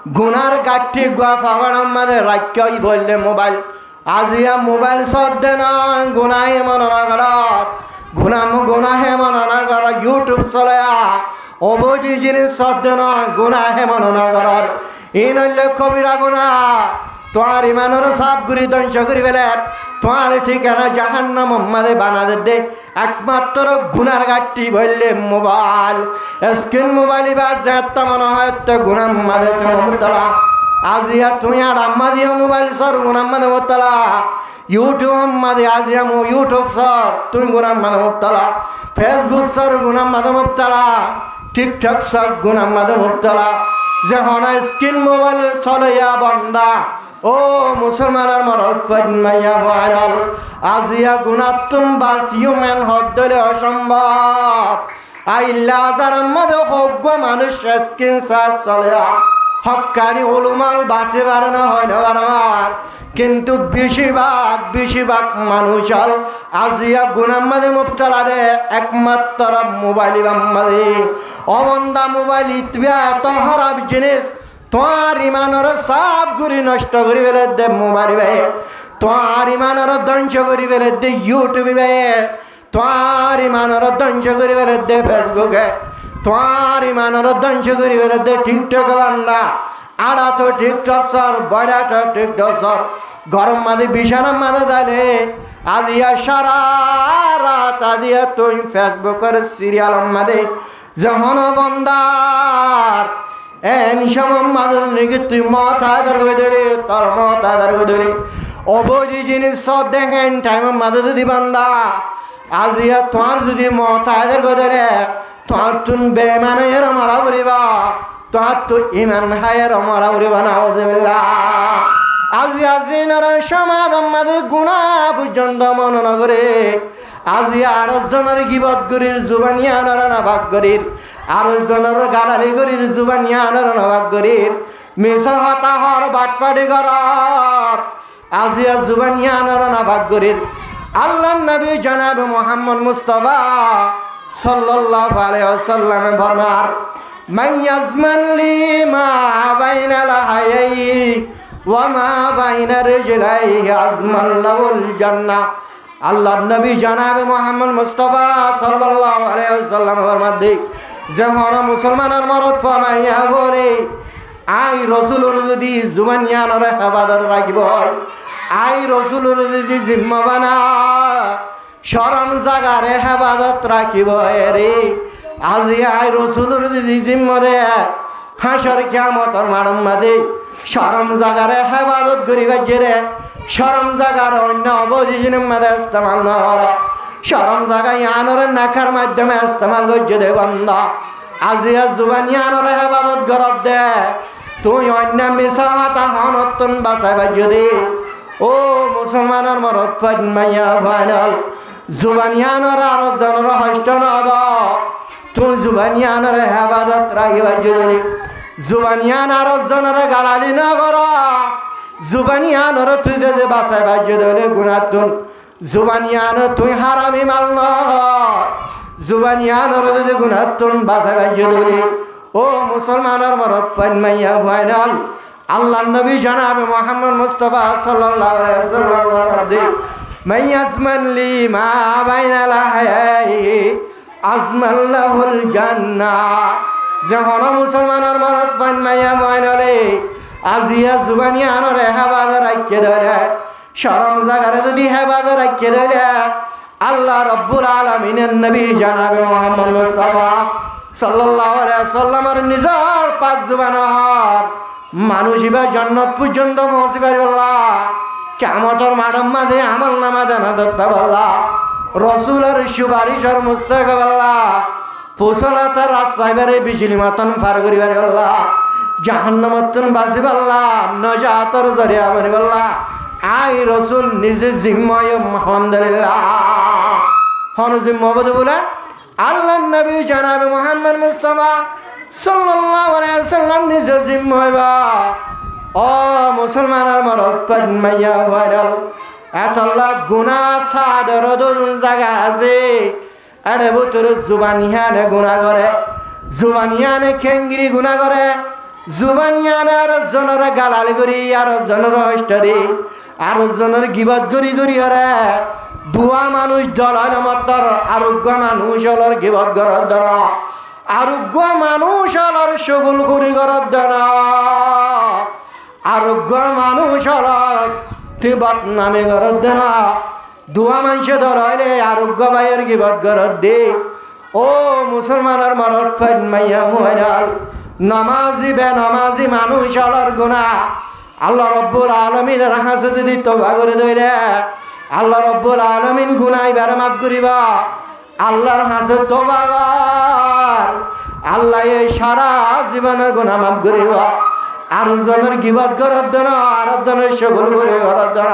গুনার গাঠি গুয়া ফাগড়ার মাঝে রাখ্যই বললে মোবাইল আজিয়া মোবাইল সদ্দে নয় গুনাহে মননা করার গুনাহে মননা কর ইউটিউব চলে অবৈধ জিনিস সদ্দে নয় গুনাহে মননা করার এই নইলে কবিরা গুনা তোমার ইমানের সাপ গুরি ধ্বংস করি ফেলে তোমার ঠিকানা জাহান্নাম মাঝে বানাতে দে একমাত্র গুনার গাঠি বললে মোবাইল স্ক্রিন মোবাইল বা যেত মনে হয় তো গুনার মাঝে মুতলা আজিয়া তুমি আর আম্মা দিয়ে মোবাইল সর গুনার মাঝে মুতলা ইউটিউব মাঝে আজিয়া ইউটিউব সর তুমি গুনার মাঝে মুতলা ফেসবুক সর গুনার মাঝে মুতলা টিকটক সর গুনার মাঝে মুতলা যখন স্ক্রিন মোবাইল চলে বন্দা ও মুসলমানের মরদ মাইয়া ভাইরাল আজিয়া গুণাত্তুম বাস হিউম্যান হদ্দলে অসম্ভব আইল্লা হাজার মধ্যে হজ্ঞ মানুষ স্ক্রিন সার্চ চলে হক্কানি উলুমাল বাসে বাড়ানো হয় না আমার কিন্তু বেশিরভাগ মানুষ আজিয়া গুনার মাঝে মুবতলা রে একমাত্র মোবাইল বাম্মাদে অবন্দা মোবাইল ইতবিয়া এত খারাপ জিনিস তোমার ইমানের সব গুরি নষ্ট করি ফেলে দে মোবাইল ভাই তোমার ইমানের ধ্বংস করি ফেলে দে ইউটিউবে তোমার ইমানের ধ্বংস করি ফেলে দে ফেসবুকে তোমার ইমানের ধ্বংস করি ফেলে দে টিকটক বান্দা আড়া তো টিকটক সর বড়া তো টিকটক সর গরম মাঝে বিছানার মাঝে দালে আদিয়া সারা রাত আদিয়া তুই ফেসবুকের সিরিয়াল মাঝে যখন বন্দার নিশাম মাঝে নাকি তুই মত আদার করে ধরে তোর মত আদার করে ধরে অবৈধ জিনিস সব দেখেন টাইমের মাঝে যদি বান্দা আজিয়া তোমার যদি মত আদার করে ধরে তোমার তুন বেমানের মারা পড়িবা তোমার তো ইমান হায়ের মারা পড়িবা না আজিয়া জিনার সমাধান মাঝে গুণা পর্যন্ত মননা করে আজি আরো জনের গিবত গরির জুবানিয়া নরনা ভাগ গরির আরো জনের গালালি গরির জুবানিয়া নরনা ভাগ গরির মিশা হতাহর বাটপাড়ি গরার আজিয়া জুবানিয়া নরনা ভাগ গরির আল্লাহ নবী জনাব মুহাম্মদ মুস্তাফা সাল্লাল্লাহু আলাইহি ওয়াসাল্লাম ফরমার মাইয়াজমান লি মা বাইনা লাহাইহি ওয়া মা বাইনা রিজলাইহি আজমান লাহুল জান্নাহ আল্লাহ নবী জনাবে মুহাম্মদ মুস্তাফা সাল্লাল্লাহু আলাইহি ওয়াসাল্লাম ফরমাতে যখন মুসলমানের মরদ ফরমাইয়া বলে আই রাসূলুর যদি জুবানিয়ানরে হেফাজত রাখিব আই রাসূলুর যদি জিম্মাবানা শরম জাগারে হেফাজত রাখিব রে আজি আই রাসূলুর যদি জিম্মা দে হাসর কিয়ামতের মাঠের মাঝে শরম জাগারে হেফাজত করিবা জেরে শরম জাগার অন্য অবধিজনের মাঝে ইস্তেমাল না করা শরম জাগা ইয়ানোর নাকার মাধ্যমে ইস্তেমাল করছে দে বন্ধা আজিয়া জুবানি আনোর হেফাজত গরত দে তুই অন্য মিশা হাতা হনতন বাসাই বাজ্য দে ও মুসলমানের মরদ মাইয়া ফাইনাল জুবানি আনোর আরো জনের হস্ত নদ তুই জুবানি আনোর হেফাজত রাখি বাজ্য দে জুবানি আনার জনের গালালি না করা জুবানিয়ানর তুই যদি বাসায় বাজিয়ে দিলে গুণাতুন জুবানিয়ান তুই হারামি মাল ন জুবানিয়ানর যদি গুণাতুন বাসায় বাজিয়ে দিলে ও মুসলমানের মরদ মাইয়া ফাইনাল আল্লাহ নবী জনাবে মুহাম্মদ মুস্তাফা সাল্লাল্লাহু আলাইহি ওয়াসাল্লাম ফরমাতে মাইয়াজমান লি মা বাইনা লাহাইহি আজমান লাহুল জান্নাহ যখন মুসলমানের মরদ মাইয়া ফাইনালে আজিয়া জুবানিয়ানর হেফাজত রাখিয়ে ধরে শরম জাগারে যদি হেফাজত রাখিয়ে ধরে আল্লাহ রব্বুল আলামিনের নবী জনাবে মুহাম্মদ মুস্তাফা সাল্লাল্লাহু আলাইহি ওয়াসাল্লামের নিজর পাক জুবানর মানুষ ইবা জান্নাত পর্যন্ত পৌঁছে পারবে আল্লাহ কিয়ামতের মাঠের মাঝে আমল নামা জান্নাত পাবে আল্লাহ রাসূলের সুপারিশের মুস্তাকিব আল্লাহ ফুসলাতের রাস্তায় বেরে বিজলি মতন পার করি পারবে আল্লাহ জাহান্নামতন বাসিব আল্লাহ নজাতর জরিয়া বনিব আল্লাহ আই রাসূল নিজে জিম্মায় আলহামদুলিল্লাহ হন জিম্মা বলে আল্লাহ নবী জনাবে মুহাম্মদ মুস্তাফা সাল্লাল্লাহু আলাইহি ওয়াসাল্লাম নিজে জিম্মা হইবা ও মুসলমানের মরদ মাইয়া ভাইরাল এতলা গুনাহ সাদর দুন জায়গা আছে আরে বুতর জুবানিয়ানে গুনাহ করে জুবানিয়ানে খেঙ্গিরি গুনাহ করে জুবান ইয়ানে আর জনের গালাল করি আর জনের হস্টারি আর জনের গিবত করি করি হরে দুয়া মানুষ দলাল মতর আরোগ্য মানুষ হলর গিবত গরর ধর আরোগ্য মানুষ হলর সগুল করি গরর ধর আরোগ্য মানুষ হলর তিবত নামে গরর ধর দুয়া মানুষে ধরাইলে আরোগ্য ভাইয়ের গিবত গরর দে ও মুসলমানের মরদ ফাইন মাইয়া মুহাইরাল নামাজি বে নামাজি মানুষ হলর গুনাহ আল্লাহ রব্বুল আলামিনের কাছে যদি তওবা করে দইলে আল্লাহ রব্বুল আলামিন গুনাহ বারে মাফ করিবা আল্লাহর কাছে তওবা কর আল্লাহ এই সারা জীবনের গুনাহ মাফ করিবা আর জনের গিবত করার জন্য আর জনের সগুল করে করার জন্য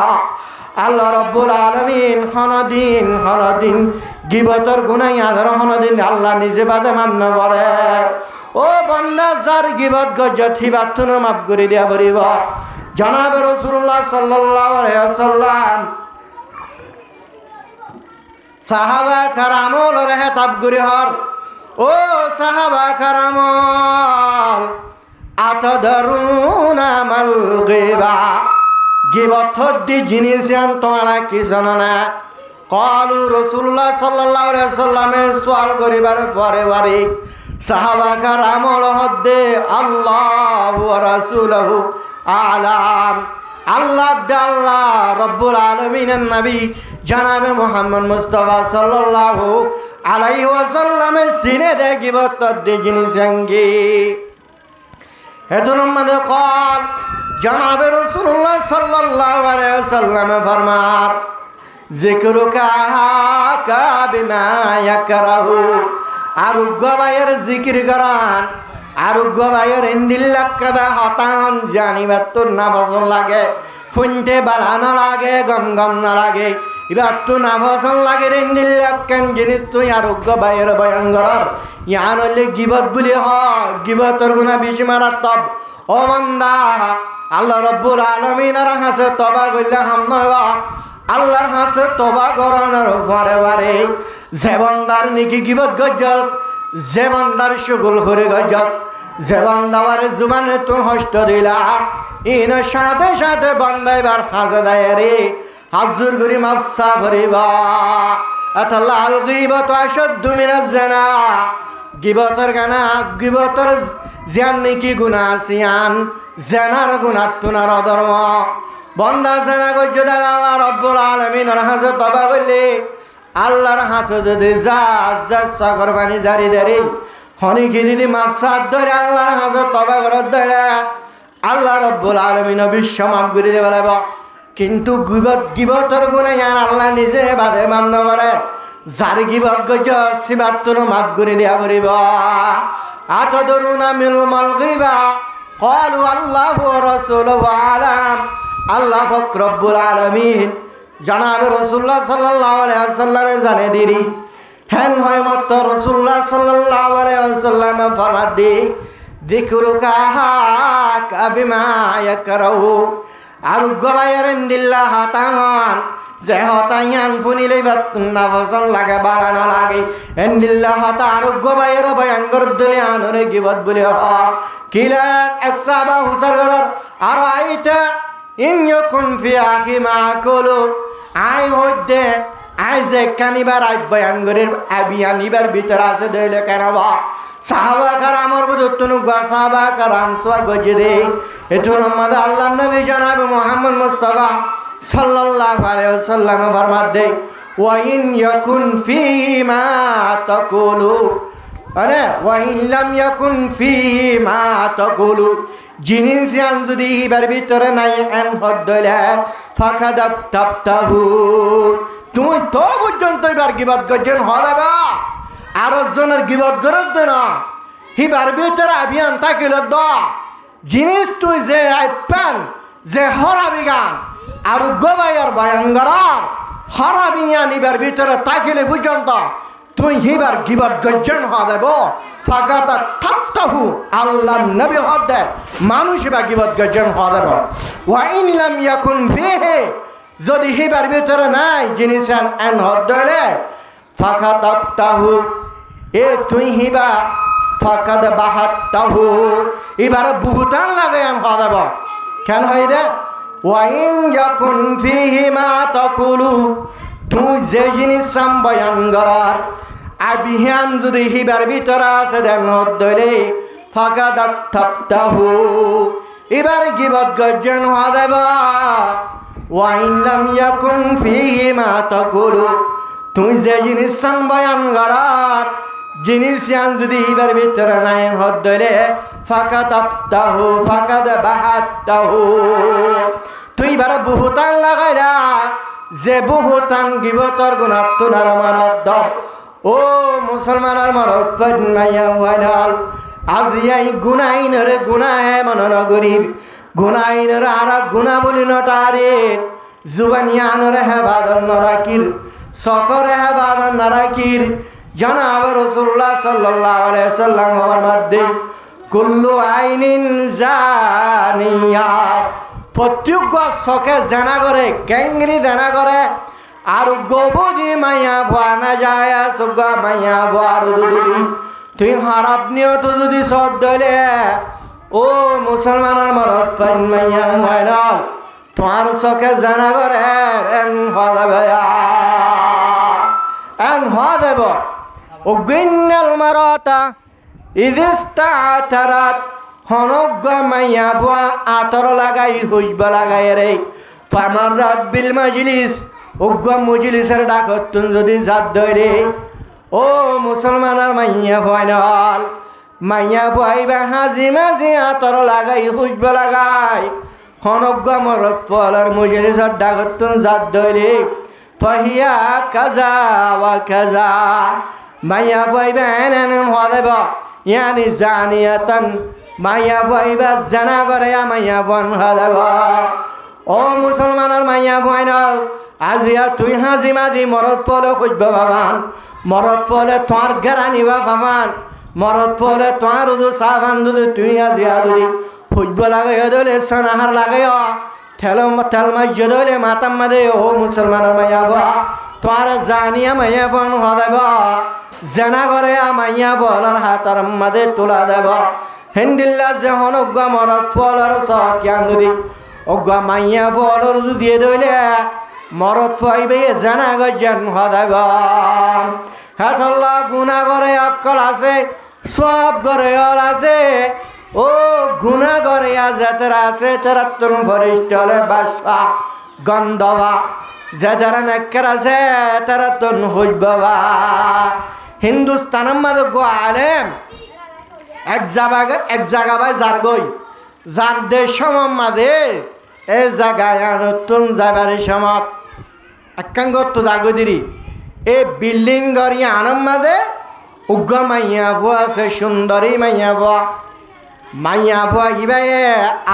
আল্লাহ রব্বুল আলামিন হনদিন গিবতর গুনাহ আদর হনদিন আল্লাহ নিজে বাদে মাফ না করে ও বান্দা যার গিবত গজত হিবাতুন মাফ করে দিয়া বলিবা জনাব রাসূলুল্লাহ সাল্লাল্লাহু আলাইহি ওয়াসাল্লাম সাহাবা কারামল রহে তাবগুরি হর ও সাহাবা কারামল আতদরুনা মাল গিবা গিবত দি জিনিস আন তোমরা কি জানো না ক্বালু রাসূলুল্লাহ সাল্লাল্লাহু আলাইহি ওয়াসাল্লামে সওয়াল করিবার পরে বারে সাহাবা কারামল হদ্দে আল্লাহ ওয়া রাসূলুহু আলাম আল্লাহ রব্বুল আলামিনের নবী জনাবে মুহাম্মদ মুস্তাফা সাল্লাল্লাহু আলাইহি ওয়াসাল্লামের সিনে দে গিবত দি জিনিস আঙ্গি হেতুন মধ্যে কল জনাবে রাসূলুল্লাহ সাল্লাল্লাহু আলাইহি ওয়াসাল্লাম ফরমান যিকরুকা কা বিমা ইয়াকরাহু আরোগ্য ভাইয়ের জিকির করান আরোগ্য ভাইয়ের ইন্দিল্লাক কাদা হতান জানিবার তোর না পছন্দ লাগে ফুনতে বালানো লাগে গম গম না লাগে এবার তো না পছন্দ লাগে ইন্দিল্লাক কেন জিনিস তুই আরোগ্য ভাইয়ের বয়ান করার ইয়ান হইলে গিবত বলি হ গিবতর গুণা বেশি মারাত্মক ও বান্দা আল্লাহ রব্বুল আলামিনের কাছে তওবা করলে হাম নয়বা আল্লাহর কাছে তওবা করানোর পরে বারে যে বান্দার নাকি গিবত গজত যে বান্দার শুগল করে গজত যে বান্দার জুবানে তো হস্ত দিলা ইন সাথে সাথে বান্দাইবার হাজে দেয় রে হাজুর করি মাফসা ভরিবা এত লাল গিবত আশদ্দ মিনাজ জানা গিবতর গানা গিবতর জান নাকি গুনাহ সিয়ান জানার গুনাহ তুনার অধর্ম বন্দা জানা গজত আল্লাহ রব্বুল আলামিনের কাছে তওবা করলে আল্লাহর হাসে যদি যা সাগর পানি জারি দেরি হনি কি দিদি মাফসাদ ধরে আল্লাহর হাসে তওবা করার ধরে আল্লাহ রব্বুল আলামিন বিশ্ব মাফ করে দেবে লাগব কিন্তু গুনাহ ইয়ার আল্লাহ নিজে বাদে মাফ না করে যার গিবত গজ সিবাতুন মাফ করে দেয়া করিব আতদরুনা মিল মাল গিবা ক্বালু আল্লাহু ওয়া রাসূলুহু আলাম আল্লাহ পাক রব্বুল আলামিন জনাবে রাসূলুল্লাহ সাল্লাল্লাহু আলাইহি ওয়াসাল্লামে জানে দিরি হেন হয় মত রাসূলুল্লাহ সাল্লাল্লাহু আলাইহি ওয়াসাল্লাম ফরমাত দি যিকরুকা কাবিমা ইয়াকরাহু আরোগ্য ভাইয়ের ইন্দিল্লাহ হাতান যে হতায়ান ফুনিলে বাতুনা ফসল লাগে বালানো লাগে ইন্দিল্লাহ হতা আরোগ্য ভাইয়ের ভয়ঙ্কর দুলে আনরে গিবত বলে হ কিলা একসাবা হুসার গরর আর আইতা in ইয়াকুন fee Akima Kullu I হইতে আই যে কানিবার আই বয়ানগরের আবিয়ানিবার ভিতর আছে দইলে কেনবা সাহাবা কারামর বুদুতুন গা সাহাবা কারাম সোয়া গজরে এতো নামাদ আল্লাহর নবী জনাব মুহাম্মদ মুস্তাফা সাল্লাল্লাহু আলাইহি ওয়াসাল্লাম ফরমাত দে ওয়া ইন ইয়াকুন ফি মা তাকুলু আরে ওয়া ইন লাম ইয়াকুন ফি মা তাকুলু জিনিস আন যদি এবার ভিতরে নাই এন হদ্দলে ফাকাদাব তাবতাহু তুমি তো পর্যন্ত এবার গিবত গজন হলাবা আর জনের গিবত গরদ না এবার ভিতরে আবিয়ান তাকিল দ জিনিস তুই যে আইপান যে হরাবি গান আর গোবাইয়ার বয়ানগরার হরাবিয়ান এবার ভিতরে তাকিলে পর্যন্ত তুই হিবার গিবত গজন হওয়া দেব ফাঁকাটা থাপতাহু আল্লাহ নবী হদ দে মানুষ বা গিবত গজন হওয়া দেব ওয়াইন লাম ইয়াকুন বিহি যদি হিবার ভিতরে নাই জিনিস এন হদ দলে ফাঁকা তাপতাহু এ তুই হিবা ফাকাদ বাহাত্তাহু এবার বুহুতান লাগাইয়ান হদাব কেন হয় রে ওয়াইন ইয়াকুন ফিহি মা তাকুলু তুই যে জিনিস বয়ান করার আবিহান যদি হিবার ভিতর আছে দেন হদলে ফাকাদ আত্তাহু এবার গিবত গর্জন হদাব ওয়াইন লাম ইয়াকুন ফিহি মা তাকুলু তুই যে জিনিস বয়ান করার জিনিস যদি এবার ভিতরে নাই হদলে ফাকাদ আত্তাহু ফাকাদ বাহাত্তাহু তুই এবার বুহুতান লাগাইলা যে বুহুতান গিবতর গুনাহ তুনার মানত ও মুসলমানের মানত মাইয়া ওয়াইনাল আজিয়াই গুনাইনরে গুনাহে মননগরীর গুনাইনরে আর গুনাহ বলি নটারে জুবানিয়ানরে হেবাদন নরাকির সকরে হেবাদন নরাকির জনাব রাসূলুল্লাহ সাল্লাল্লাহু আলাইহি সাল্লাম আমার মধ্যে কুল্লু আইনিন জানিয়া প্রত্যেক চকে জানা করে কেংরি জানা করে আর গোবদি মাইয়া ভুয়া না যায় সুগা মাইয়া ভুয়ার দুদুলি তুই হারাপ নিয়ত যদি সদ দলে ও মুসলমানের মরদ পান মাইয়া ভুয়াল তোমার চকে জানা করে এন হওয়া দেব ও গিন্নাল মারতা ইদিস্তাতারাত হনগ্গ মাইয়া ভুয়া আতর লাগাই হুইব লাগাই রে পামারাত বিল মাজলিস উগ্গ মজলিসের ডাকতুন যদি জাত ধরে ও মুসলমানের মাইয়া ভুয়াইনাল মাইয়া ভুয়াইবা হাজি মাঝি আতর লাগাই হুইব লাগাই হনগ্গ মরত পলার মজলিসের ডাকতুন জাত ধরে ফাহিয়া কাজা ওয়া কাজা মাইয়া ভুয়াইবা এন হদেব ইয়ানি জানিয়াতান মাইয়া ভুয়াইবা জানা করে মাইয়া ভুয়ান হদেব ও মুসলমানের মাইয়া ভুয়াইনাল আজিয়া তুই হাজি মাঝি মরত পলে খুঁজব বাবান মরত পলে তোর ঘেরা নিবা বাবান মরত পলে তোর উদু সাবান যদি তুই আজিয়া যদি খুঁজব লাগে দলে সোনাহার লাগে ঠেল মাইজ দলে মাতাম মাদে ও মুসলমানের মাইয়া ভুয়া তোর জানিয়া মাইয়া ভুয়ান হদেব জানা করে মাইয়া বলার হাতার মাদে তোলা দেব হেন্দিল্লা যে হনগ্গ মরত ফলর সকিয়ান যদি অজ্ঞ মাইয়া ফলর দিয়ে দইলে মরত ফাইবে জানা গজ্জান হদাইব হেতল্লা গুণা করে অকল আছে সব করে অল আছে ও গুণা করে যাদের আছে তেরাত্তর ফরিষ্টলে বাসা গন্ধবা যাদের নেকের আছে তেরাত্তর হইবা হিন্দুস্তানের মাঝে গো আলেম এক জায়গা বাই যার গই যার দেশ মাঝে এই জায়গায় নতুন যাবার সময় একাঙ্গ তো জাগো দিরি এই বিল্ডিং গড়ি আনম মাঝে উগ্র মাইয়া ভুয়া আছে সুন্দরী মাইয়া ভুয়া কিবা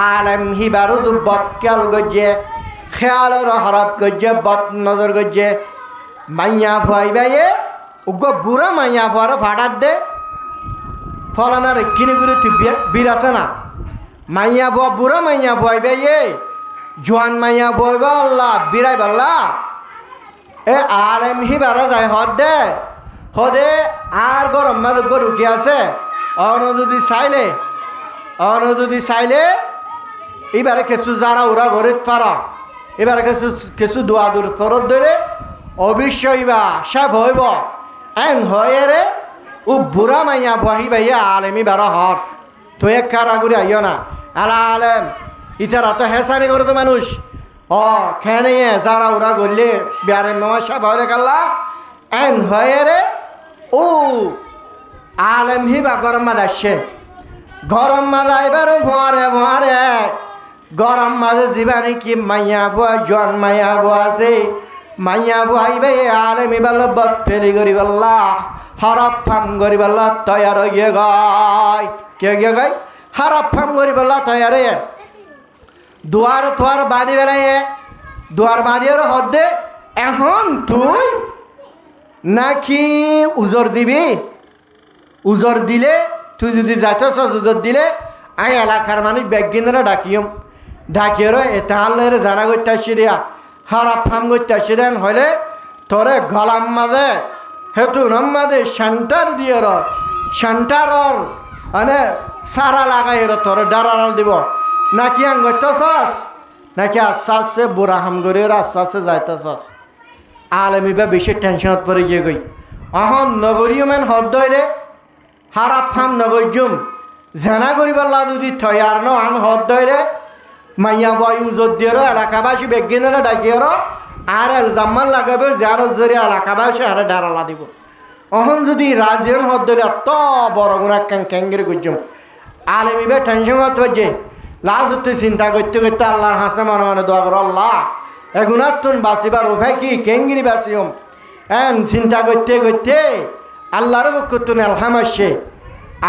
আলেম হিবারু বৎকাল গজ্জে খেয়ালর হরফ গজ্জে বদ নজর গজ্জে মাইয়া ভুয়া ইবাই উগ্র বুড়া মাইয়া ভুয়ার ফাটার দে ফলানার কিনে করে তুই বীর আছে না মাইয়া ভুয়া বুড়া মাইয়া ভুয়াইবে জোয়ান মাইয়া ভুয়াইবা আল্লাহ বিরাই বাল্লা এ আলেম হিবারা যায় হদে আর গরম মাদ গরু কি আছে অন যদি চাইলে এবারে কিছু যারা ওরা ঘরে পারা এবারে কিছু দোয়া দূর ফরত ধরে অবশ্যই বা সব হইব এন হয়ে রে ও বুড়া মাইয়া বহি ভাইয়া আলেমি বারা হক তুই এক কারা করে আইও না আলা আলেম ইতারা তো হেসানি করে তো মানুষ খেয়ে যারা ওরা করলে বিয়ারে মামা সব হয়ে কাল্লা এন হয়ে রে ও আলেম হিবা গরম মাদ আসছে গরম মাদা এবার ভরে গরম মাঝে জীবানি কি মাইয়া বুয়া জন মাইয়া বুয়া আছে মাইয়া বুয়াইবে আলেমি বল বত্তেরি করি বল্লা হরফ ফাম করি বল্লা তৈয়ার হয়ে গায় কে গিয়ে গায় হরফ ফাম করি বল্লা তৈয়ারে দুয়ার তোয়ার বাঁধি বেড়ায় দুয়ার বাঁধিয়ে হদে এখন তুই নাকি উজর দিবি উজর দিলে তুই যদি যাইতেছ উজর দিলে আই এলাকার মানুষ ব্যাগিনরা ডাকিয়ে এটা আল্লাহ জানা করতে আসছি দিয়া হারাপ ফাম করতে আসছি দেন হলে তোরে গলাম মাঝে হেতু মাঝে সেন্টার দিয়ে সেন্টারর মানে সারা লাগাই তোর ডারাল দিব নাকি আঙ্গত সস নাকি আস্তে আস্তে বুড়া হাম করে আস্তে আস্তে যাইতেছস আলমি বা বেশি টেনশনত পড়ে গিয়ে গই অহন নগরীয় মেন হদ দইলে হারাপ হাম নগরজুম জেনা করিবার লা যদি থয়ার ন আন হদ দইলে মাইয়া বয় উজত দিয়ে এলাকাবাসী বেগিনারা ডাকিয়ে আর এলজাম্মান লাগাবে যার জরি এলাকাবাসী আরে ডারালা দিব অহন যদি রাজিয়ান হদ দইলে এত বড় গুণা ক্যাঙ্গের গুজুম আলমি বা টেনশন হচ্ছে লাজ হতে চিন্তা করতে করতে আল্লাহর হাসে মনে মনে দোয়া করো আল্লাহ এগুনার তুন বাঁচিবার উপায় কি কেঙ্গিরি বাঁচিম চিন্তা করতে করতে আল্লাহর পক্ষ তুন এলহাম আসছে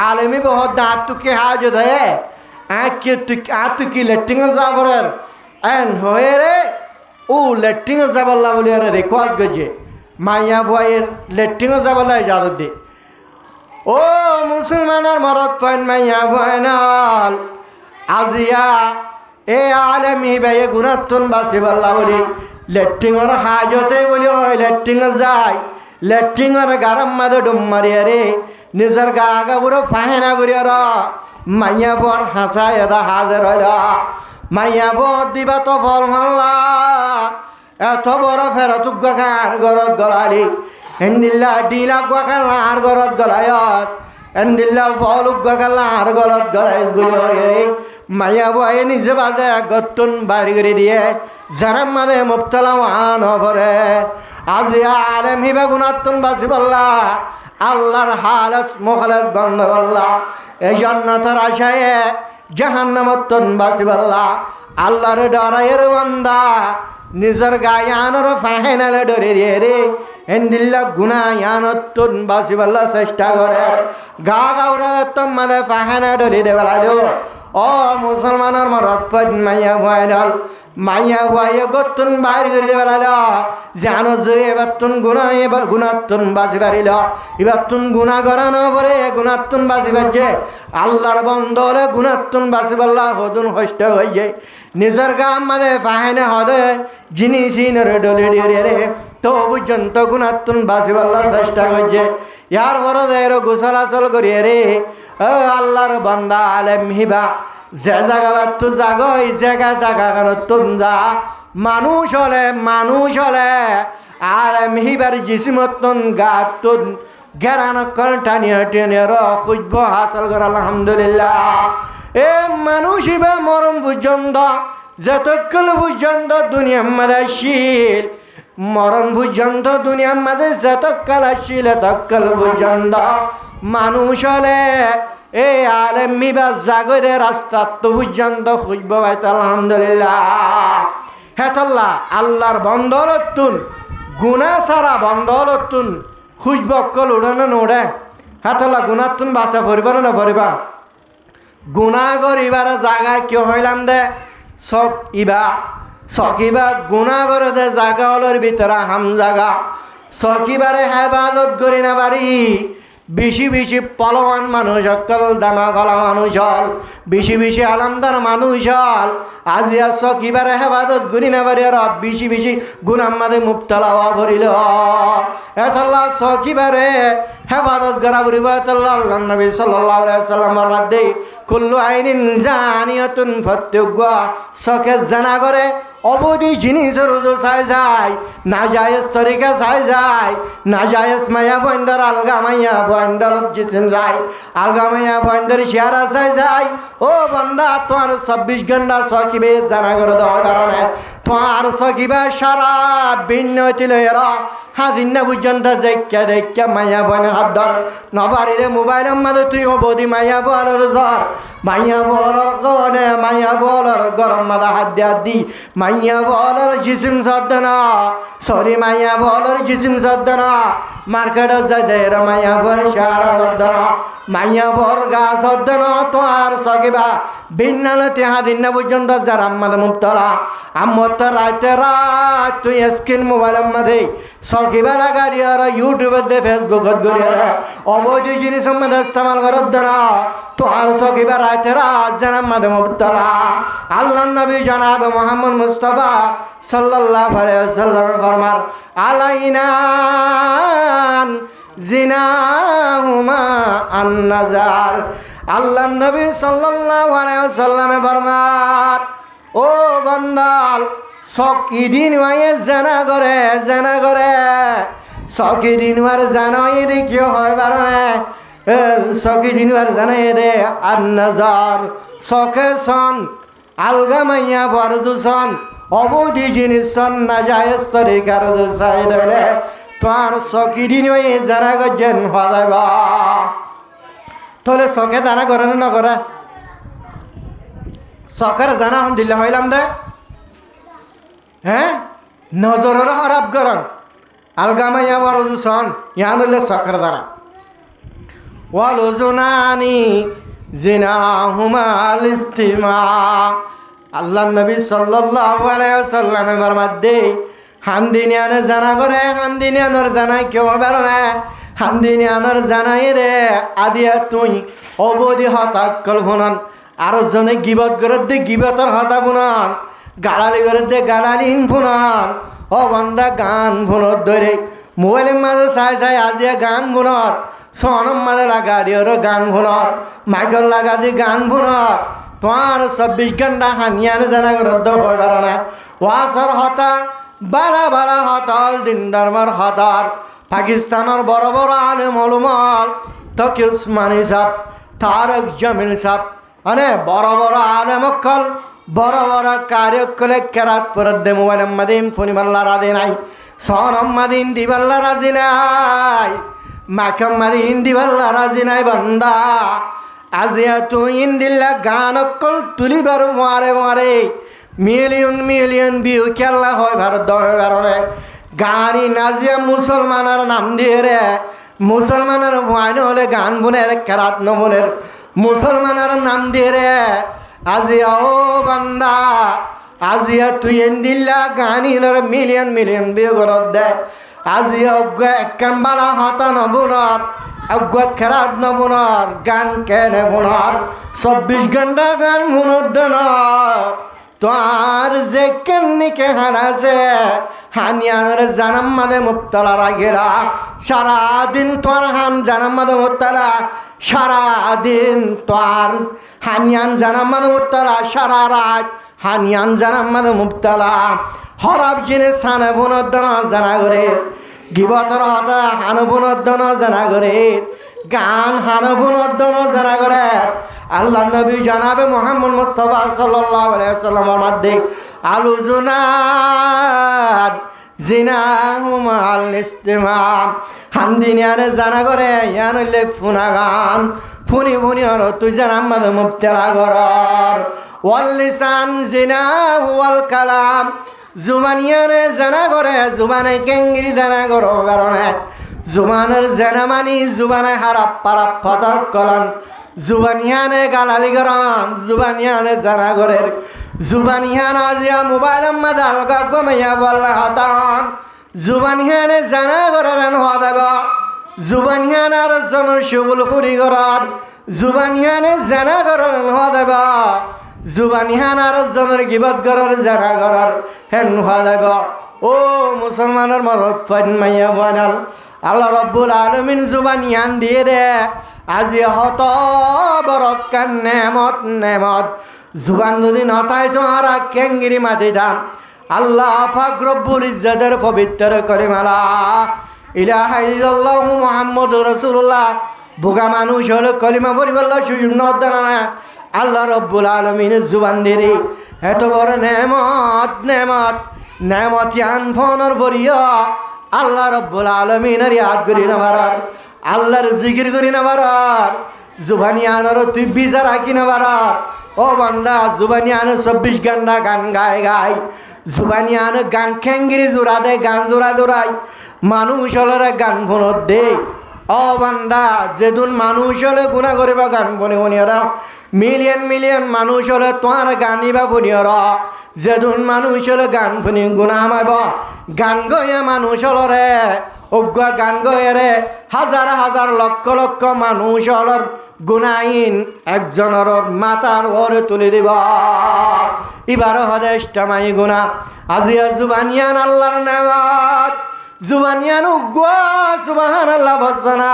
আলমি বহুত আতুকে হাজ দেয় আতুকি লেট্রিং যাবরের হয়ে রে ও লেট্রিং যাবাল্লা বলে আর রেকোয়াজ গেছে মাইয়া ভয়ের লেট্রিং যাবাল্লা ইজাজত দে ও মুসলমানের মরদ পয়েন মাইয়া ভয়নাল আজিয়া এ আলমি ভাই গুণাত্তন বাসি বল্লা বলি লেট্রিংর হাজতে বলি ওই লেট্রিং যায় লেট্রিংর গারম মাদে ডুম মারিয়া রে নিজের গা গা বুড়ো ফাহেনা করিয়া র মাইয়া বর হাসা এরা হাজার হইল মাইয়া বর দিবা তো ফল মাল্লা এত বড় ফেরত গান গরত গলালি হেন্দিল্লা ডিলা গান গরত গলায়স হেন্দিল্লা ফল গান গরত গলাইস বলি রে মাইয়া বয়ে নিজে বাজে গত্তুন বাড়ি করে দিয়ে যারা মানে মুবতলা ওয়ান হবরে আজ আলেম হিবে গুণাত্তুন বাসি বললা আল্লাহর হালাস মোহালাস বন্ধ বললা এই জান্নাতের আশায় জাহান্নামত্তুন বাসি বললা আল্লাহর ডরাইয়ের বান্দা নিজের গায়ানোর ফাহেনালে ডরে দিয়ে রে হেন্দিল্লা গুনায়ানত্তুন বাসি বললা চেষ্টা করে গা গাউরা তোমাদের ফাহেনা ডরি দেবেলা ও মুসলমানের মরদ পদ মাইয়া ভয়াল মাইয়া ভয়ে গত্তুন বাইর করে বেলাল জানো জোরে এবার তুন গুণা এবার গুণাত্তুন বাজি পারিল এবার তুন গুণা করানো পরে গুণাত্তুন বাজি পাচ্ছে আল্লাহর বন্ধ হলে গুণাত্তুন বাজি পাল্লা হদুন হষ্ট হয়ে যায় নিজের গাম মানে ফাহেনে হদে জিনিস ডলে দিয়ে রে তো পর্যন্ত গুণাত্তুন বাজি পাল্লা চেষ্টা করছে ইয়ার বড় দেয় গোসল আসল করিয়ে রে ও আল্লাহর বান্দা আলেম হিবা যে জায়গা তু জাগো এই জায়গা জায়গা কেন তুন যা মানুষ হলে আলেম হিবার জিসিমতন গাত তুন গেরান টানিয়ে টেনে খুঁজব হাসল কর আলহামদুলিল্লাহ এ মানুষ হিবা মরম পর্যন্ত যতক্ষণ পর্যন্ত দুনিয়ার মাঝে শীল মরণ পর্যন্ত দুনিয়ার মাঝে যতকাল আসছিল ততকাল পর্যন্ত মানুষ হলে এই আলেম মিবা জাগরে রাস্তা তো পর্যন্ত খুঁজব আলহামদুলিল্লাহ হেতল্লা আল্লাহর বন্দরতুন গুণা সারা বন্দরতুন খুঁজব কল উড়ানো নোড়ে হেতল্লা গুণাতুন বাসা পড়িবার না পড়িবা গুণা করিবার জায়গায় কেউ হইলাম দে সকিবা গুণা করে দে জাগা হলোর ভিতরে হাম জাগা সকিবারে হেফাজত করি না পারি বেশি বেশি পলওয়ান মানুষ অকল দামা গলা মানুষ হল বেশি বেশি আলামদার মানুষ হল আজিয়া সকিবারে হেফাজত করি না পারি আর বেশি বেশি গুনার মাঝে মুবতলা হওয়া ভরিল এতল্লা সকিবারে হেফাজত করা পড়িব এতল্লা আল্লাহ নবী সাল্লাল্লাহু আলাইহি ওয়াসাল্লামের মধ্যে কুল্লু আইনিন জানিয়াতুন ফাত্তুগা সকে জানা করে অবধি জিনিসের রোজো চাই যায় না জায়েজ তরিকা চাই যায় না জায়েজ মায়া বন্দর আলগা মাইয়া বন্দর জিসিম যায় আলগা মাইয়া বন্দর শেয়ারা চাই যায় ও বন্দা তোমার 24 ঘন্টা সকিবে জানা করে দেওয়ার কারণে তোমার সকিবে সারা ভিন্ন তিলের হাজির না পর্যন্ত দেখা মাইয়া বন হাত ধর নবারিরে মোবাইলের মাঝে তুই অবধি মাইয়া বলার জ্বর মাইয়া বলার কনে মাইয়া বলার গরম মাথা হাত দিয়া দি মাইয়া বলার জিসিম সদ্দনা সরি মাইয়া বলার জিসিম সদ্দনা মার্কেটে যাই মাইয়া বর সারা সদ্দনা মাইয়া বর গা সদ্দনা তো আর সকিবা ভিন্নালতে হাদিন না পর্যন্ত যারা আমাদের মুবতলা আমার তো রাতে রাত তুই স্ক্রিন মোবাইলের মাঝে সকিবা লাগারি আর ইউটিউবে দে ফেসবুকত গড়ি অবৈধ জিনিস মধ্যে ইস্তেমাল করত না তো আর সকিবা রাতে রাত যারা আমাদের মুবতলা আল্লাহ নবী জনাব মুহাম্মদ মুস্তাফা সাল্লাল্লাহু আলাইহি ওয়াসাল্লাম ফরমার আলাইনা জিনাহুমা আন-নাজার। আল্লাহ নবী সাল্লাল্লাহু আলাইহি ওয়াসাল্লামে ফরমান, ও বান্দাল সকিদিন ওয়ে জানা করে সকিদিন ওয়ার জানাই রে কি হয় বারে সকিদিন ওয়ার জানাই রে আন-নাজার সকে সন আলগামাইয়া বরদুসন অবধি জিনিস না জায়েজ তরিকার সাইড হলে তোমার সকিদিন ওয়ে জানা গজেন হদাইবা। তাহলে শখে জানা করে না না করে? শখের জানা হন দিলে হইলাম দে, হ্যাঁ নজরের খারাপ করেন আলগামাইয়া বড় দূষণ ইয়ান হইলে শখের দ্বারা। ওয়াল ওজনানি জিনাহুমাল ইস্তিমা। আল্লাহ নবী সাল্লাল্লাহু আলাইহি ওয়াসাল্লামে ফরমাদ্দে হান্দিনিয়ানে জানা করে হান্দিনিয়ানোর জানাই কেউ বেরো না হান্দিনিয়ানোর জানাই রে আদিয়া তুই অবধি হতাকল ভুনান আর জনে গিবত করে দে গিবতর হতা ভুনান গালালি করে দে গালালিন ভুনান ও বন্দা গান ভুনত ধরে মোবাইলের মাঝে চাই আজিয়া গান ভুনর সোনম মাঝে লাগা দিওর গান ভুনর মাইকর লাগা দি গান ভুনর তোমার 24 ঘন্টা হানিয়ানে জানা করে দবার না ওয়াসর হতা বারা বারা হতাল দিন ধর্মের হতার পাকিস্তানের বড় বড় আলেম ওলামাল তকি উসমানী সাহেব তারক জামিল সাহেব মানে বড় বড় আলেম অকল বড় বড় কার্যকলে কেরাত পরদ দে মোবাইল মাদিম ফোনি বাল্লা রাজি নাই সোনম মাদিন দিবাল্লা রাজি নাই মাখম মাদিন দিবাল্লা রাজি নাই বান্দা আজিয়া তুই ইন্দিল্লা গান অকল তুলিবার মারে মিলিয়ন ভিউ খেলা হয় ভারত ভারতে গানি নাজিয়া মুসলমানের নাম দিয়ে রে মুসলমানের ভয় হলে গান বুনের কেরাত নবনের মুসলমানের নাম দিয়ে রে আজিয়া ও বান্দা আজিয়া তুই এন্দিল্লা গানি মিলিয়ন ভিউ করত দে আজিয়া অজ্ঞ একখান বালা হতা নবুনর অজ্ঞ কেরাত নবুনর গান কেনে বুনর 24 ঘন্টা গান বুনর দেন তোর যে কেমনিকে হারাছে হানিয়ানের জানাম মাদে মুক্তলা রাগেরা সারাদিন তোর হাম জানাম মাদে মুক্তলা সারাদিন তোর হানিয়ান জানাম মাদে মুক্তলা সারা রাত হানিয়ান জানাম মাদে মুক্তলা হরব জিনে সানে বুনদ্দন জানা করে গিবতর হতা হানবুনদ্দন জানা করে গান হানবুনদ্দন জানা করে আল্লাহ নবী জানাবে মুহাম্মদ মুস্তাফা সাল্লাল্লাহু আলাইহি ওয়াসাল্লামের মধ্যে আলোচনাত জিনাহুমাল ইস্তিমা হান্দিনিয়ারে জানা করে ইয়ান হইলে ফুনা গান ফুনি আর তুই জানাম মাদে মুবতালা গরর ওয়াল লিসান জিনাহু ওয়াল কালাম জুবানিয়ানে জানা করে জুবানে কেঙ্গিরি জানা করো কারণে জুবানের জানা মানি জুবানে হারাপ পারাপ ফতক কলন জুবানিয়ানে গালালি করন জুবানিয়ানে জানা করে জুবানিয়ান আজিয়া মোবাইল মাদাল গমাইয়া বল্লা হতান জুবানিয়ানে জানা করেন হদাব জুবানিয়ান আর জন শুবুল করি করার জুবানিয়ানে জানা করেন হদাব জুবানিয়ান আর জনের গিবত করার জানা করার হেন হদাব ও মুসলমানের মরদ ফাইন মাইয়া বানাল আল্লাহ রব্বুল আলামিন জুবানিয়ান দিয়ে দে আজি হত বরকান নেমত জুবান যদি নতায় তোমারা কেঙ্গিরি মাটি দাম আল্লাহ পাক রব্বুল ইজ্জতের পবিত্র কলিমালা ইলাহা ইল্লাল্লাহু মুহাম্মাদুর রাসূলুল্লাহ বুগা মানুষ হলো কলিমা পড়িবার সুযোগ নদেন না আল্লাহ রব্বুল আলামিনের জুবান দিয়ে এত বড় নেমত ইয়ান ফোনর বরিয়া আল্লাহ রব্বুল আলামিনের ইয়াদ করি না মারার আল্লাহর জিকির করি না মারার জুবানিয়ানোর তুই বিজা রাখি না মারার ও বান্দা জুবানিয়ানো 24 ঘন্টা গান গায় জুবানিয়ানো গান খেঙ্গিরি জোড়া দে গান জোড়া দৌড়াই মানুষ হলরে গান ফোনত দে ও বান্দা যেদিন মানুষ হলে গুণা করিবা গান ফোনিওরা মিলিয়ন মানুষ হলে তোমার গানিবা ফোনিওরা যেদিন মানুষ হলে গান ফোনি গুণা আমাইব গান গয়া মানুষ হলরে অজ্ঞ গান গয়ে হাজার লক্ষ মানুষ হলর গুনাইন একজনের মাতার ওরে তুলে দিব এবার হদেশটা মাই গুণা আজিয়া জুবানিয়ান আল্লাহর নেমত জুবানিয়ান উগ্গা সুবহানাল্লাহ বসনা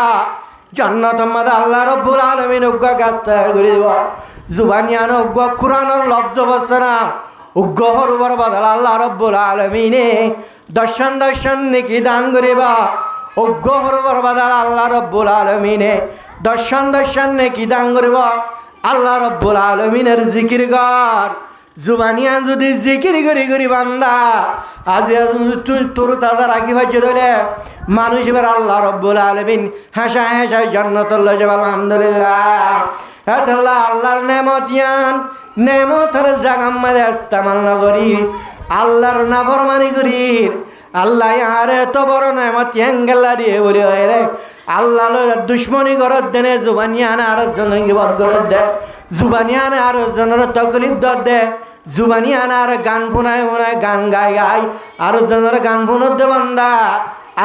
জান্নাত মধ্যে আল্লাহ রাব্বুল আলামিন উগ্গা গাছ তৈরি করে দিব জুবানিয়ান উগ্গা কুরআনের লফজ বসনা উগ্গা হরবার বদল আল্লাহ রাব্বুল আলামিনে দর্শন নেকি দান করিবা উগ্গা হরবার বদল আল্লাহ রাব্বুল আলামিনে দর্শন নেকি দান করিবা আল্লাহ রাব্বুল আলামিনের জিকির কর জুবানিয়ান যদি জিকির করি বান্দা আজ তুই তোর তাজা রাখি ভাজ্য ধরে মানুষ এবার আল্লাহ রাব্বুল আলামিন হাসায় জান্নাতুল যাব আলহামদুলিল্লাহ এতলা আল্লাহর নেমতিয়ান নেমতের জাগাম মাঝে ইস্তেমাল না করি আল্লাহর নাফরমানি করি আল্লাহ আর এত বড় নেমত এঙ্গেলা দিয়ে বলি রে আল্লাহ দুশ্মনী করত দেনে জুবানিয়ান আর জনের গিবত করত দে জুবানিয়ান আর জনের তকলিফ দত দে জুবানিয়ান আর গান ফুনায় গান গায় আর জনের গান ফুনত দে বান্দা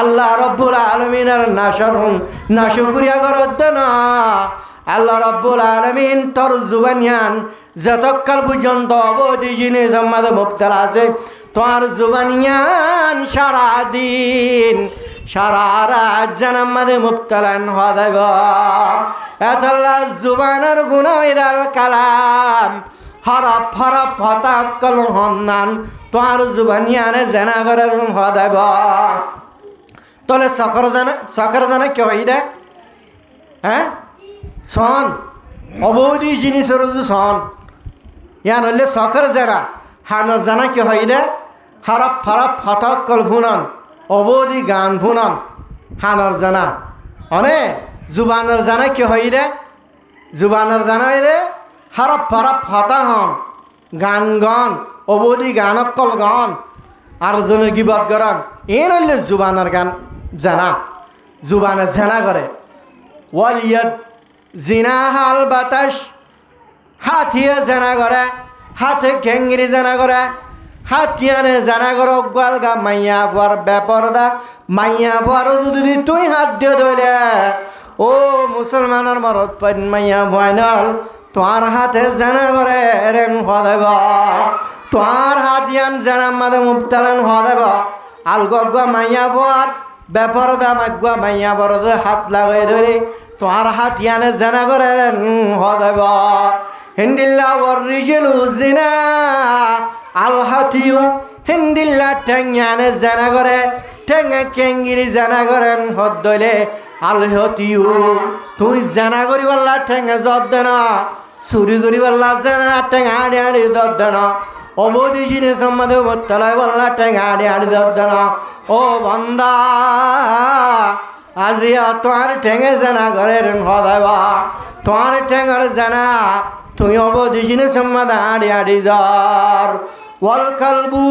আল্লাহ রাব্বুল আলামিনের নাশকরিয়া করত দে না আল্লাহ রাব্বুল আলামিন তোর জুবানিয়ান যতকাল পর্যন্ত অবধি জিনিস আমাদের মুবতালা আছে তোর জুবানিয়ান সারাদিন সারা রাত জানার মাঝে মুবতালান হওয়া দেব এতলা জুবানের গুনাইদাল কালাম হরফ হতাকল হন্নান তোর জুবানিয়ানে জানা করে হওয়া দেব তলে সখর জানা কে হই দে হ্যাঁ সন অবধি জিনিসের সন ইয়ান হলে সখর জানা হানর জানা কে হই দে হরফ হতাকল ফুনন অবধি গান ফুনন হানর জানা অনে জুবানের জানা কি হই রে জুবানের জানা রে হরফ হতা হন গান গন অবধি গান অকল গন আর জনের গিবত গরন এর হইলে জুবানের গান জানা জুবানে জানা করে ওয়ালিয়াদ জিনা হাল বাতাস হাতিয়ে জানা করে হাতে ঘেঙ্গিরি জানা করে হাতিয়ানে জানা করো গোয়ালগা মাইয়া ফুয়ার ব্যাপারদা মাইয়া ফুয়ার যদি তুই হাত দিয়ে ধরে ও মুসলমানের মরদ পাইন মাইয়া ফুয়াইনল তোমার হাতে জানা করে রেন হওয়া দেব তোমার হাতিয়ান জানার মাঝে মুবতালান হওয়া দেব আলগা মাইয়া ফুয়ার ব্যাপারদা মাগুয়া মাইয়া বরদ হাত লাগাই ধরে তোমার হাতিয়ানে জানা করে রেন হওয়া দেব হিন্দিল্লা ওর রিজেলু জিনা আল হাতিউ হিন্দিল্লা ঠেঙ্গানে জানা করে ঠেঙ্গা কেঙ্গিরি জানা করেন হদ দইলে আল হাতিউ তুই জানা করি বললা ঠেঙ্গা জদ দেন চুরি করি বললা জানা ঠেঙ্গা আড়ি জদ দেন অবধি জিনিস আমাদের বতলায় বললা ঠেঙ্গা আড়ি জদ দেন ও বন্দা আজিয়া তোমার ঠেঙ্গে জানা করেন হদাইবা তোমার ঠেঙ্গার জানা তুই অবধি জিনিস আমাদের আড়ি জর ওয়াল কালবু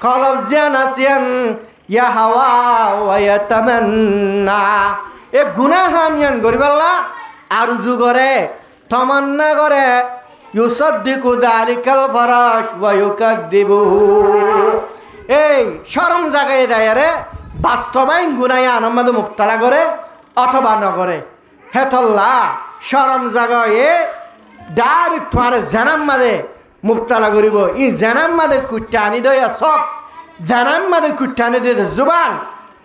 কলব জানাসিয়ান ইয়া হাওয়া ওয়া ইয়াতামান্না এ গুনাহ হামিয়ান করিবাল্লা আরজু করে তামান্না করে ইউসাদ্দিকু যালিকাল ফারাশ ওয়া ইউকাদ্দিবু এই শরম জায়গায় দেয় রে বাস্তবায়ন গুনায় আনন্দ মুক্তালা করে অথবা নগরে হেতল্লা শরম জায়গায় ডাইরেক্ট তোমার জানাম মাদে মুবতালা করিব ই জানাম মাদে কুট্টা আনি দয়া সব জানাম মাদে কুট্টা আনি দিয়ে জুবান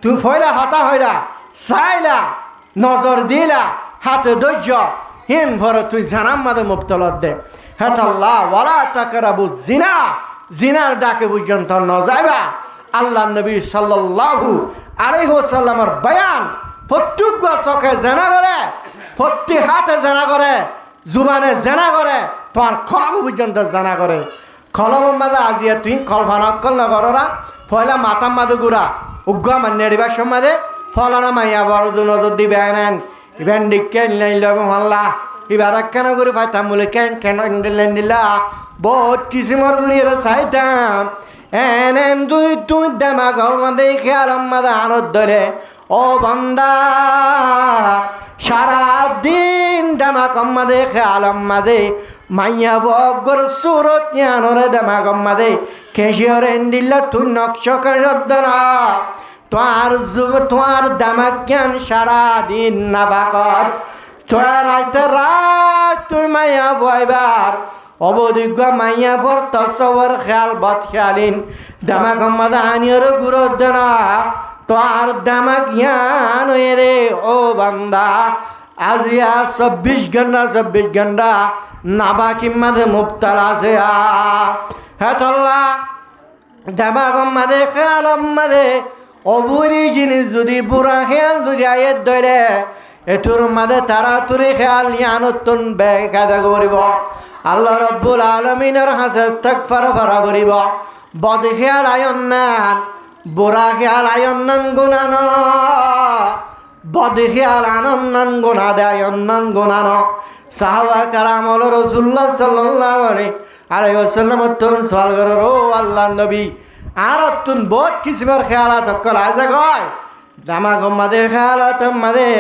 তুমি ফয়লা হতা হইলা চাইলা নজর দিলা হাতে ধৈর্য হিম ভর তুই জানাম মাদে মুবতালত দে হেতাল্লাহ ওয়ালা তাকরাবু জিনা জিনার ডাকে পর্যন্ত ন যাইবা আল্লাহ নবী সাল্লাল্লাহু আলাইহি ওয়াসাল্লামের বয়ান প্রত্যেক চোখে জানা করে প্রত্যেক হাতে জানা করে জুবানে জানা করে তোমার খলব পর্যন্ত জানা করে খলব মাদে আজিয়া তুই কল্পনা অক্কল নগররা পয়লা মাতাম মাদে গুড়া উগ্র মান্য দিবার সমাদে ফলানা মাইয়া বড় নজর দিবে নেন ইভেন ডিকে মাল্লা এবার কেন করে পাইতাম বলে কেন দিলা বহুত কিসিমর গুড়ি চাইতাম এন তুই দেমাগ মাদে খেয়াল মাদে আনত ধরে ও বন্দা সারা দিন দেমাগ মাদে খেয়াল মাদে মাইয়া বগর সুরত জ্ঞানরে দেমাগ মাদে কেশিয়র এন্ডিল্লা তুই নকশকে যদ্দনা তোমার দামাক জ্ঞান সারা দিন না বাকর তোর রাইতে রাত তুই মাইয়া বইবার অবধিজ্ঞ মাইয়া ফর তসবর খেয়াল বদ খেয়ালিন দামাক মাদে আনিয়র গুরুদ না তোর দামাক ইয়ান রে ও বান্দা আজিয়া 24 ঘন্টা নাবাকির মাঝে মুবতালা আছে হেতল্লা দামাগম মাঝে খেয়ালম মাঝে অবুরি জিনিস যদি বুড়া খেয়াল যদি আয়ের ধরে এটুর মাঝে তাড়াতাড়ি খেয়াল ইয়ানতুন বেকায়দা করিব আল্লাহ রব্বুল আলামিনের হাসে ইস্তিগফার করা করিব বদ খেয়াল আয়ন্নান বুড়া খেয়াল আয়ন্নান গুনান বদ খেয়াল আনন্নান গুনা দে আয়ন্নান গুনান সাহাবা কারাম হল রাসূলুল্লাহ সাল্লাল্লাহু আলাইহি ওয়াসাল্লাম তুন সওয়াল করে ও আল্লাহর নবী আর তুন বহুত কিসিমের খেয়ালত কলা যায় জামা গম্মাদে খেয়ালত মাদে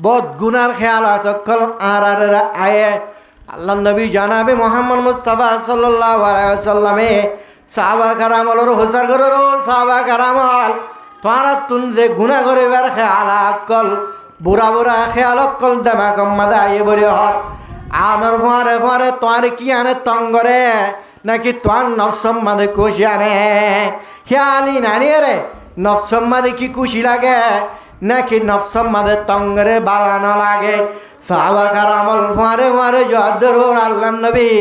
বহুত গুনার খেয়ালত কল আর আয়ে আল্লাহর নবী জানাবে মুহাম্মদ মুস্তাফা সাল্লাল্লাহু আলাইহি ওয়াসাল্লামে সাহাবা কারাম হল হুসার করে ও সাহাবা কারাম হল তোরা তুন যে গুনাহ করিবার খেয়ালত কল বুড়া বুড়া খেয়ালত কল জামা গম্মাদে আয়ে বলি হর আমার ফারে ফারে তোর কি আনে তঙ্গরে নাকি তোর নফসম মাদে খুশি আনে খেয়ালি নানি রে নফসম মাদে কি খুশি লাগে নাকি নফসম মাদে তঙ্গরে বালানো লাগে সাহাবা কারামল ফারে ফারে জদর আল্লাহর নবী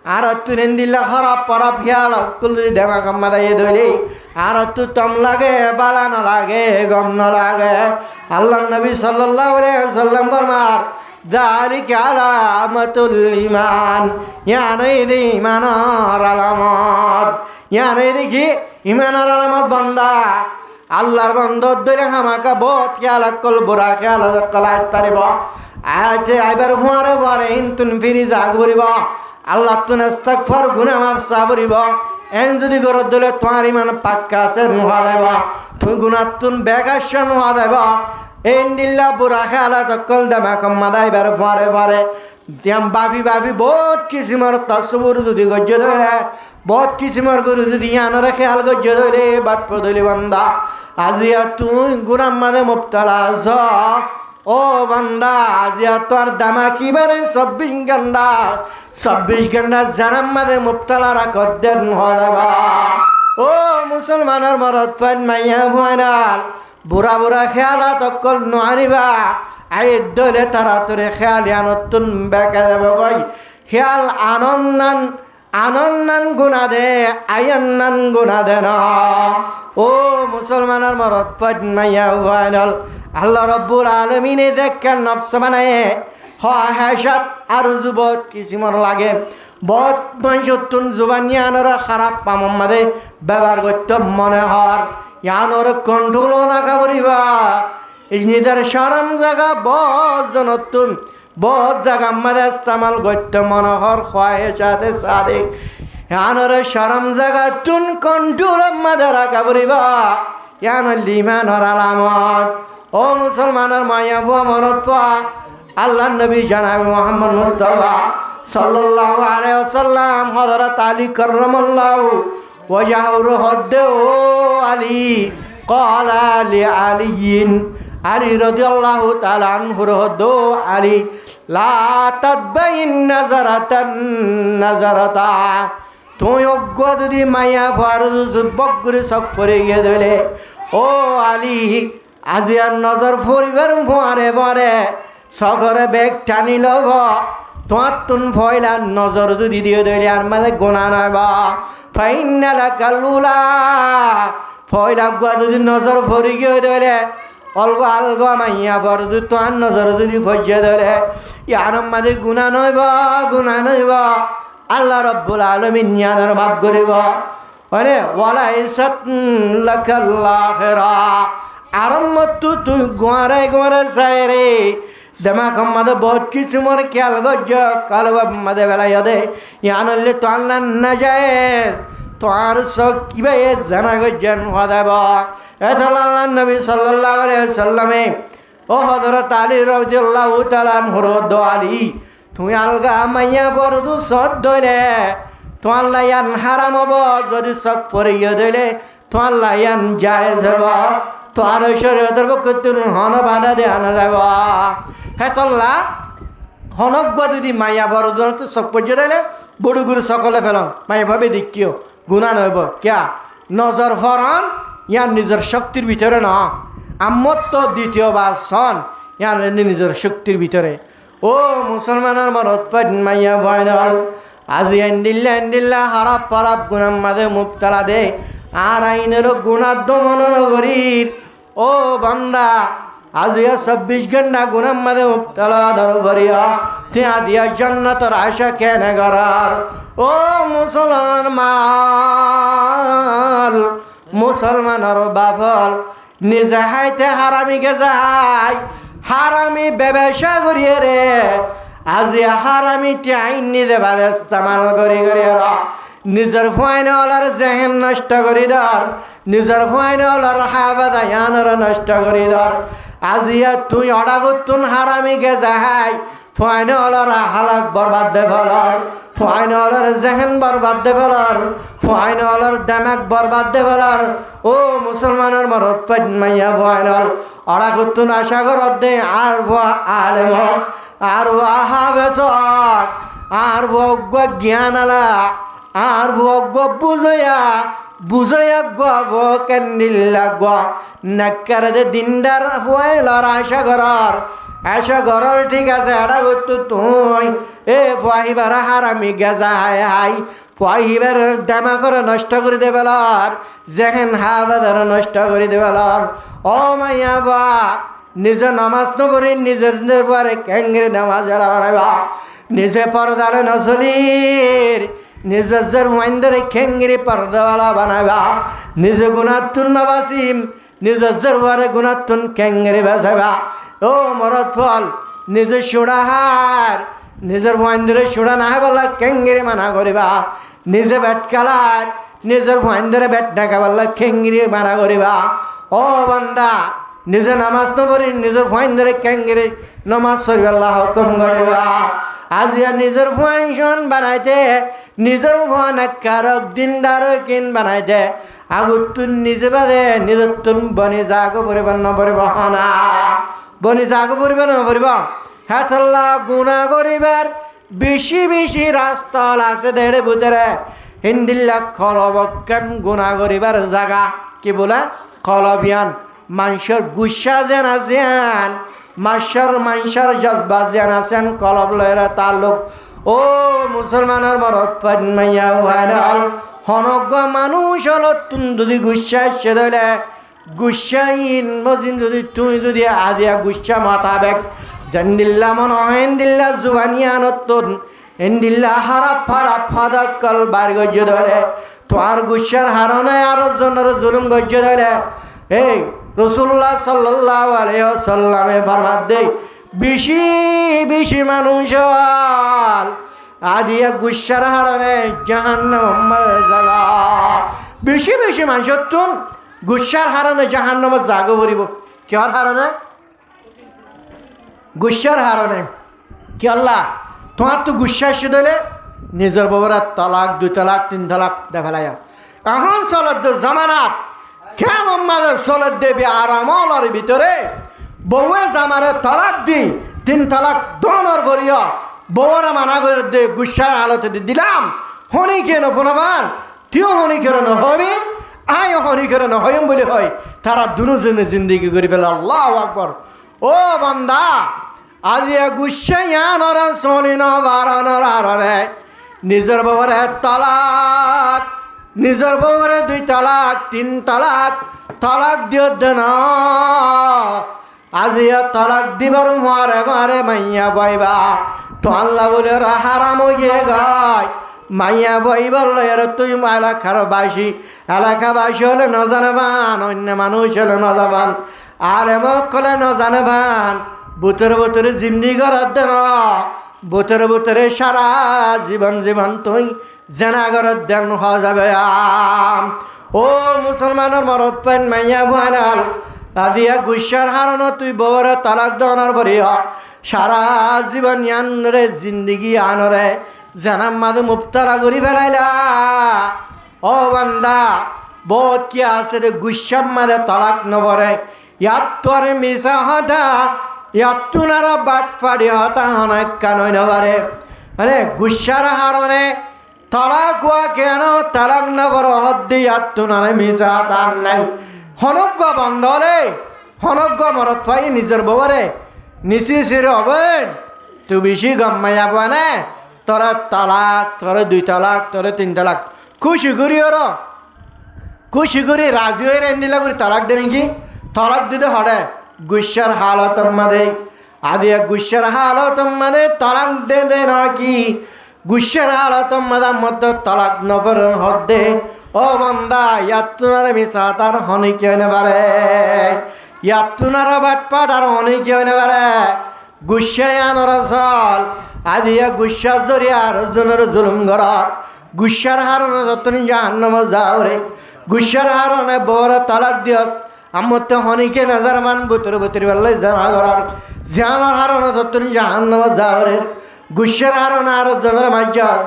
আর তুই দিল্লা খারাপ পরাপ খেয়াল কুল দেমা গম্মাদাই ধরি আর তু তম লাগে বালানো লাগে গম ন লাগে আল্লাহর নবী সাল্লাল্লাহু আলাইহি ওয়াসাল্লাম ফরমার ذلك علامة الإيمان يعني دي إيمان علامات يعني دي কি ইমানের আলামত বান্দা আল্লাহর বান্দা ধরে আমাকে বহুত খেয়াল কল বুড়া খেয়াল কলাইত পারিব আজ আইবার হুয়ারে বারে ইনতুন ফিরি জাগ বরিব আল্লাহ তুন ইস্তিগফার গুনাহ মাফ সাবরিব এন যদি গরদ দিলে তোমার ইমান পাক্কা আছে নোহা দেব তুই গুনাহ তুন বেগাশ নোহা দেব এন্ডিল্লা বুড়া খেয়ালা তকল দেমা কম্মাদাই বার ফারে ফারে দিয়াম বাবি বাবি বহুত কিসিমর তসবুর যদি গজ্জ ধরে বহুত কিসিমর গুরু যদি ইয়ানরে খেয়াল গজ্জ ধরে বাট পদলি বান্দা আজিয়া তুই গুনাম মাদে মুবতালা আছ ও বান্দা আজিয়া তোর দামা কিবারে 24 ঘন্টা জানাম মাদে মুবতালা রাখত দেন হলাবা ও মুসলমানের মরদ ফান মাইয়া ফানাল বুড়া বুড়া খেয়ালত অকল নোৱাৰিবা আইর দলে তাড়াতাড়ি খেয়াল নতুন বেঁকে যাব গই খেয়াল আনন্দান গুণা দে আয়ান্নান গুণা দে ন ও মুসলমানের মরদ পদ মাইয়া হুয়াইনল আল্লাহ রব্বুল আলমিনে দেখেন নফস বানায় হাসাত আর যুবত কিসিমর লাগে বহুত মানুষতুন জুবানিয়ানরা খারাপ পামম মাদে ব্যবহার করতে মনে হর ইয়ানোর কন্ট্রোল না কাবরিবা নিজের শরম জায়গা বহুত জনতুন বহুত জায়গা মাদে ইস্তেমাল করতে মনোহর খোয়ায় সাথে সাদে ইয়ানোর শরম জায়গা তুন কন্ট্রোল মাদে রাখা বরিবা ইয়ানোর লিমানোর আলামত ও মুসলমানের মায়া বুয়া মনত পা আল্লাহ নবী জানাবে মুহাম্মদ মুস্তাফা সাল্লাল্লাহু আলাইহি ওয়াসাল্লাম হযরত আলী কাররামাল্লাহু ওয়াজহাহু হদ্দে ও আলী قال لعلي علي رضي الله تعالى عنه হদ্দে আলী লা তাতবাইন নাজারাতা তুই অজ্ঞ যদি মায়া ফারুজ বকরে সক পরে গিয়ে দিলে ও আলী আজি আর নজর ফরিবার ভরে ভরে সকরে বেগ টানি লব তোমার তুন ফয়লা নজর যদি দিয়ে দিলে আর মানে গোনা নয়বা ফাইনালা কালুলা ফয়লা গুয়া যদি নজর ফরি গিয়ে দিলে অলগ আলগ মাইয়া পর যদি তোমার নজর যদি ফজিয়ে দিলে ইয়ার মাঝে গুণা নয়বা আল্লাহ রব্বুল আলামিন ইয়ার মাফ করিব আরে ওয়ালা ইসাত লাকাল্লাখিরা আরম্মত তুই গোয়ারে চাই রে দেমাক মাদে বহুত কিছু মনে খেয়াল গজ্জ কালবা মাদে বেলা দে ইয়ানলে তো আল্লাহ না যায় তোর সব কিবা জানা গজ্জন হদাব এথাল আল্লাহ নবী সাল্লাল্লাহু আলাইহি ওয়াসাল্লামে ও হযরত আলী রাদিয়াল্লাহু তাআলা আনহু আলী তুই আলগা মাইয়া বড় সদ ধরে তো আল্লাহ ইয়ান হারাম হব যদি সক পরিয়ে দিলে তো আল্লাহ ইয়ান জায়েজ হব তো আর শরীয়তের পক্ষে তুই হন বাধা দেয়া না যাব হেতল্লা হনজ্ঞ যদি মাইয়া বড় তো সক পর্যন্ত দিলে বড় গুরু সকলে ফেলন মাইয়া ভাবে দেখিও গুণা নইব কিয়া নজর ফরন ইয়ার নিজের শক্তির ভিতরে না আম্মত তো দ্বিতীয়বার সন ইয়ার নিজের শক্তির ভিতরে ও মুসলমানের মরত মাইয়া ভয়নল আজি এন্ডিল্লা হারাপ পারাপ গুণাম মাঝে মুক্তালা দে আর আইনের গুণার দমন নগরীর ও বান্দা আজিয়া 24 ঘন্টা গুণাম মাঝে মুক্তালা নগরিয়া তিয়া দিয়া জান্নাতের আশা কেনে করার ও মুসলমান মাল মুসলমানের বাফল নিজে হাইতে হারামিকে যায় হারামি ব্যবসা করিয়ে রে আজি হারামিটি আইন নিজে বাদে ইস্তেমাল করি নিজের ফাইনালার জেহেন নষ্ট করি দর নিজের ফাইনালার হাবাদায়ানর নষ্ট করি দর আজিয়া তুই অডাগুতুন হারামিকে যাহাই ফাইনালার হালাক বরবাদ দে ফেলার ফাইনালার জেহেন বরবাদ দে ফেলার ফাইনালার দামাক বরবাদ দে ফেলার ও মুসলমানের মরদ মাইয়া ফাইনাল অডাগুতুন আশা করত দে আর আলেম আর আহাবেশক আর ভোগ্য জ্ঞান আলা আর ভোগ্য বুঝয়া কেন্দিল্লা নাক্কার যে দিনদার ফুয়াইলার আশা করার ঠিক আছে এটা করতো তুই এ ফুয়াইবার হারামি গেজা হাই ফুয়াইবার দামা করে নষ্ট করে দেবেলার যেখান হাবাদার নষ্ট করে দেবেলার ও মাইয়া বা নিজে নামাজ নপড়ি নিজের পরে ক্যাঙ্গের নামাজ বানাবা নিজে পর্দারে নচলির নিজের মাইন্দরে খেঙ্গিরি পর্দাওয়ালা বানাবা নিজে গুণাতুন নবাসিম নিজের পরে গুণাতুন খেঙ্গিরি বাসাবা ও মরদ ফল নিজে সুড়াহার নিজের মাইন্দরে সুড়া না বলা খেঙ্গিরি মানা করিবা নিজে বেট খেলার নিজের মাইন্দরে বেট ডাকা বললা খেঙ্গিরি মানা করিবা ও বান্দা নিজে নামাজ নপড়ি নিজের ফাইন ধরে ক্যাঙ্গিরে নামাজ পড়ি আল্লাহ হুকুম করিবা আজিয়া নিজের ফাইন বানাইতে নিজের ফান কারক দিনদার কিন বানাইতে আগুত তুন নিজে বাদে নিজের তুন বনি জাগো পরিবার নপরিব না বনি জাগো পরিবার নপরিব হেতল্লা গুণা করিবার বেশি রাস্তাল আছে দেড়ে ভিতরে হিন্দিল্লা খলবকান গুণা করিবার জাগা কি বলে খলবিয়ান মানুষের গুসা যেন আছেন মানুষের জজ্বা যেন আছেন কলব লয়ের তালুক ও মুসলমানের মরদ মাইয়া ভাইরাল হনজ্ঞ মানুষ হল তুমি যদি গুসা এসে ধরে গুসাইন মজিন যদি তুই যদি আদিয়া গুসা মোতাবেক জন্দিল্লা মন হেন্দিল্লা জুবানিয়া নতুন হেন্দিল্লা হারাপ ফারাপ ফাদাক্কল বার গজ্য ধরে তোমার গুসার হারণে আরো জনের জুলুম গজ্য ধরে এই রসুল্লাহ সাল্লাল্লাহু আলাইহি ওয়াসাল্লামে ফরমান দেই বেশি মানুষ আদিয়া গুসার হারণে জাহান্নামের জায়গা বেশি মানুষ তুন গুসার হারণে জাহান্নামের জায়গা ভরিব কিয়ার হারণে গুসার হারণে কি আল্লাহ তোমার তো গুসা এসে দিলে নিজের বাবার তালাক 2 তালাক 3 তালাক দেখালাইয়া এখন চলত জামানাত কেমন মানে চলত দেবী আর আমলের ভিতরে বউয়ে জামারে তালাক দি 3 তালাক দনের ভরিয়া বউরা মানা করে দে গুসার আলোতে দিলাম হনি কেন ফোনাবান তুইও হনি কেন নহবি আয় হনি কেন নহয়ম বলে হয় তারা দুজনে জিন্দিগি করে ফেলে আল্লাহু আকবার ও বান্দা আজিয়া গুসা ইয়ানর সলিন বারনর আরে নিজের বাবারে তালাক নিজের বাবারে 2 তালাক 3 তালাক তালাক দিও দেন আজিয়া তালাক দিবার মারে মাইয়া বইবা তো আল্লাহ বলে হারাম হয়ে গায় মাইয়া বইবার লয়ের তুই এলাকাবাসী হলে নজানবান অন্য মানুষ হলে নজাবান আর এমক কলে নজানবান বুতরে জিন্দি করার দেন বুতরে সারা জীবন তুই জেনা করার দেন হওয়া যাবে ও মুসলমানের মরদ পাইন মাইয়া ভানাল আদিয়া গুসার হারানো তুই বউরে তালাক দনার ভরিয়া সারা জীবন ইয়ানরে জিন্দিগি আনরে জানাম মাদে মুফতারা করি ফেলাইলা ও বান্দা বহুত কি আছে রে গুসাম মাদে তালাক নবরে ইয়াত তোরে মিশা হতা ইয়াত তুনারা বাট ফাড়ি হতা অনেক কানই নবারে মানে গুসার হারনে তালাক হওয়া কেন তালাক নবর হদ্দি ইয়াত তুনারে মিশা হতা নাই হনজ্ঞ বন্ধরে হনজ্ঞ মরত পাই নিজের বউরে নিচি সিরে হবেন তুই বেশি গম্মাইয়া পায় না তোরা তালাক তোরে 2 তালাক তোরে 3 তালাক খুশি করি ওর খুশি করি রাজি হয়ে রেন্ডিলা করি তালাক দে নাকি তালাক দিতে হরে গুসার হালত মাদে আদিয়া গুসার হালত মাদে তালাক দে দে নাকি গুসার হালত মাদার মধ্যে তালাক নবর হদে ও বন্দা ইয়াতুনার মিশা তার হনি কেউ নেবারে ইয়াতুনার বাটপাট আর হনি কেউ নেবারে গুসায় আনর চল আদিয়া গুসা জরিয়া আর জনের জুলুম ঘর গুসার হারণে যতন জাহান্নাম যাওরে গুসার হারণে বড় তালাক দিয়স আমতে হনিকে নজর মান বুতর বুতর বললে জানা করার জানার হারণে যতন জাহান্নাম যাওরে গুসার হারণে আর জনের মাজ্জাস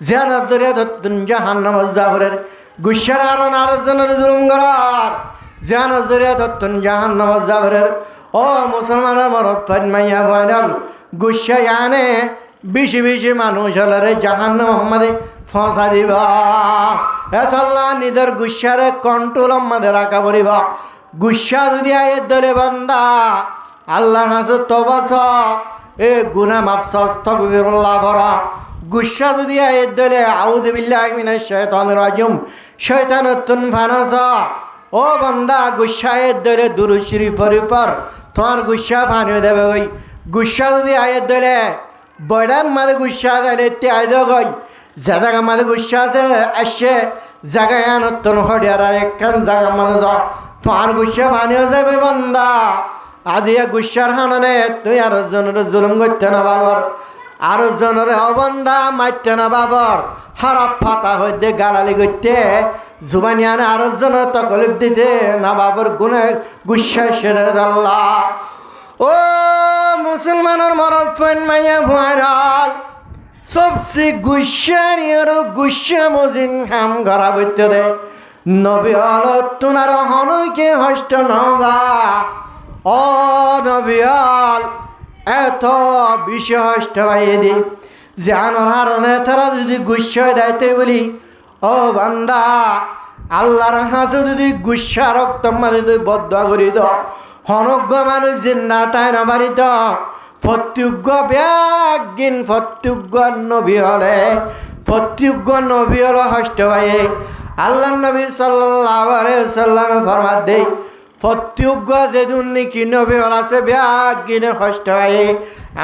জানা জরিয়া যতন জাহান্নাম যাওরে গুসার হারণে আর জনের জুলুম ঘর জানা জরিয়া যতন জাহান্নাম যাওরে ও মুসলমানের মরদ ফাইন মাইয়া ফাইনাল গুসা আনে বেশি বেশি মানুষ হলে জাহান্নাম আমাদে ফসা দিব এতল্লা নিজের গুসারে কন্ট্রোল আমাদের রাখা পড়িব গুসা যদি আয়ের দলে বান্দা আল্লাহর হাসে তবাস এ গুনা মাফসাস তকবীরুল্লাহ ভরা গুসা যদি আয়ের দলে আউযু বিল্লাহি মিনাশ শাইতানির রাজিম শয়তানাতুন ফানাস ও বান্দা গুসায়ের দলে দুরূদ শরীফ পড়িপার তোমার গুসা পানি দেবে ওই গুসা যদি আয়ের দলে বড়ার মাঝে গুসা দিলে আইদ গই জায়গা মাঝে গুসা আছে আসছে জায়গায় নতুন হরিয়ার একখান জায়গা মানে যাও তোমার গুসা পানিও যাবে বান্দা আদিয়া গুসার হাননে তুই আরো জনের জুলুম করতে না বাবার আরো জনের অবন্দা মারতে না বাবার হারাপ ফাতা হইতে গালালি করতে জুবানি আনে আরো জনের তকলিফ দিতে না বাবার গুনে গুসা সেরে আল্লাহ ও মুসলমানের মরদ ফেন মাইয়া ভাইরাল সবসে গুসানিয়ার গুসা মজিন হাম ঘরা বইতে দে নবী আল তুনার হনকে হষ্ট নবা ও নবী আল এত বেশি হষ্ট পাইয়ে দি জানোর হারণে তারা যদি গুসা দেয়তে বলি ও বান্দা আল্লাহর হাসে যদি গুসা রক্ত মারে যদি বদয়া করি দ হনজ্ঞ মানুষ জিন্না তাই না বাড়িত প্রত্যুজ্ঞ ব্যাগিন প্রত্যুজ্ঞ নবী হলে প্রত্যুজ্ঞ নবী হলো হষ্ট ভাই আল্লাহ নবী সাল্লাল্লাহু আলাইহি সাল্লামে ফরমাত দেই প্রত্যুজ্ঞ যেদিন নাকি নবী হল আছে ব্যাগিনে হষ্ট ভাই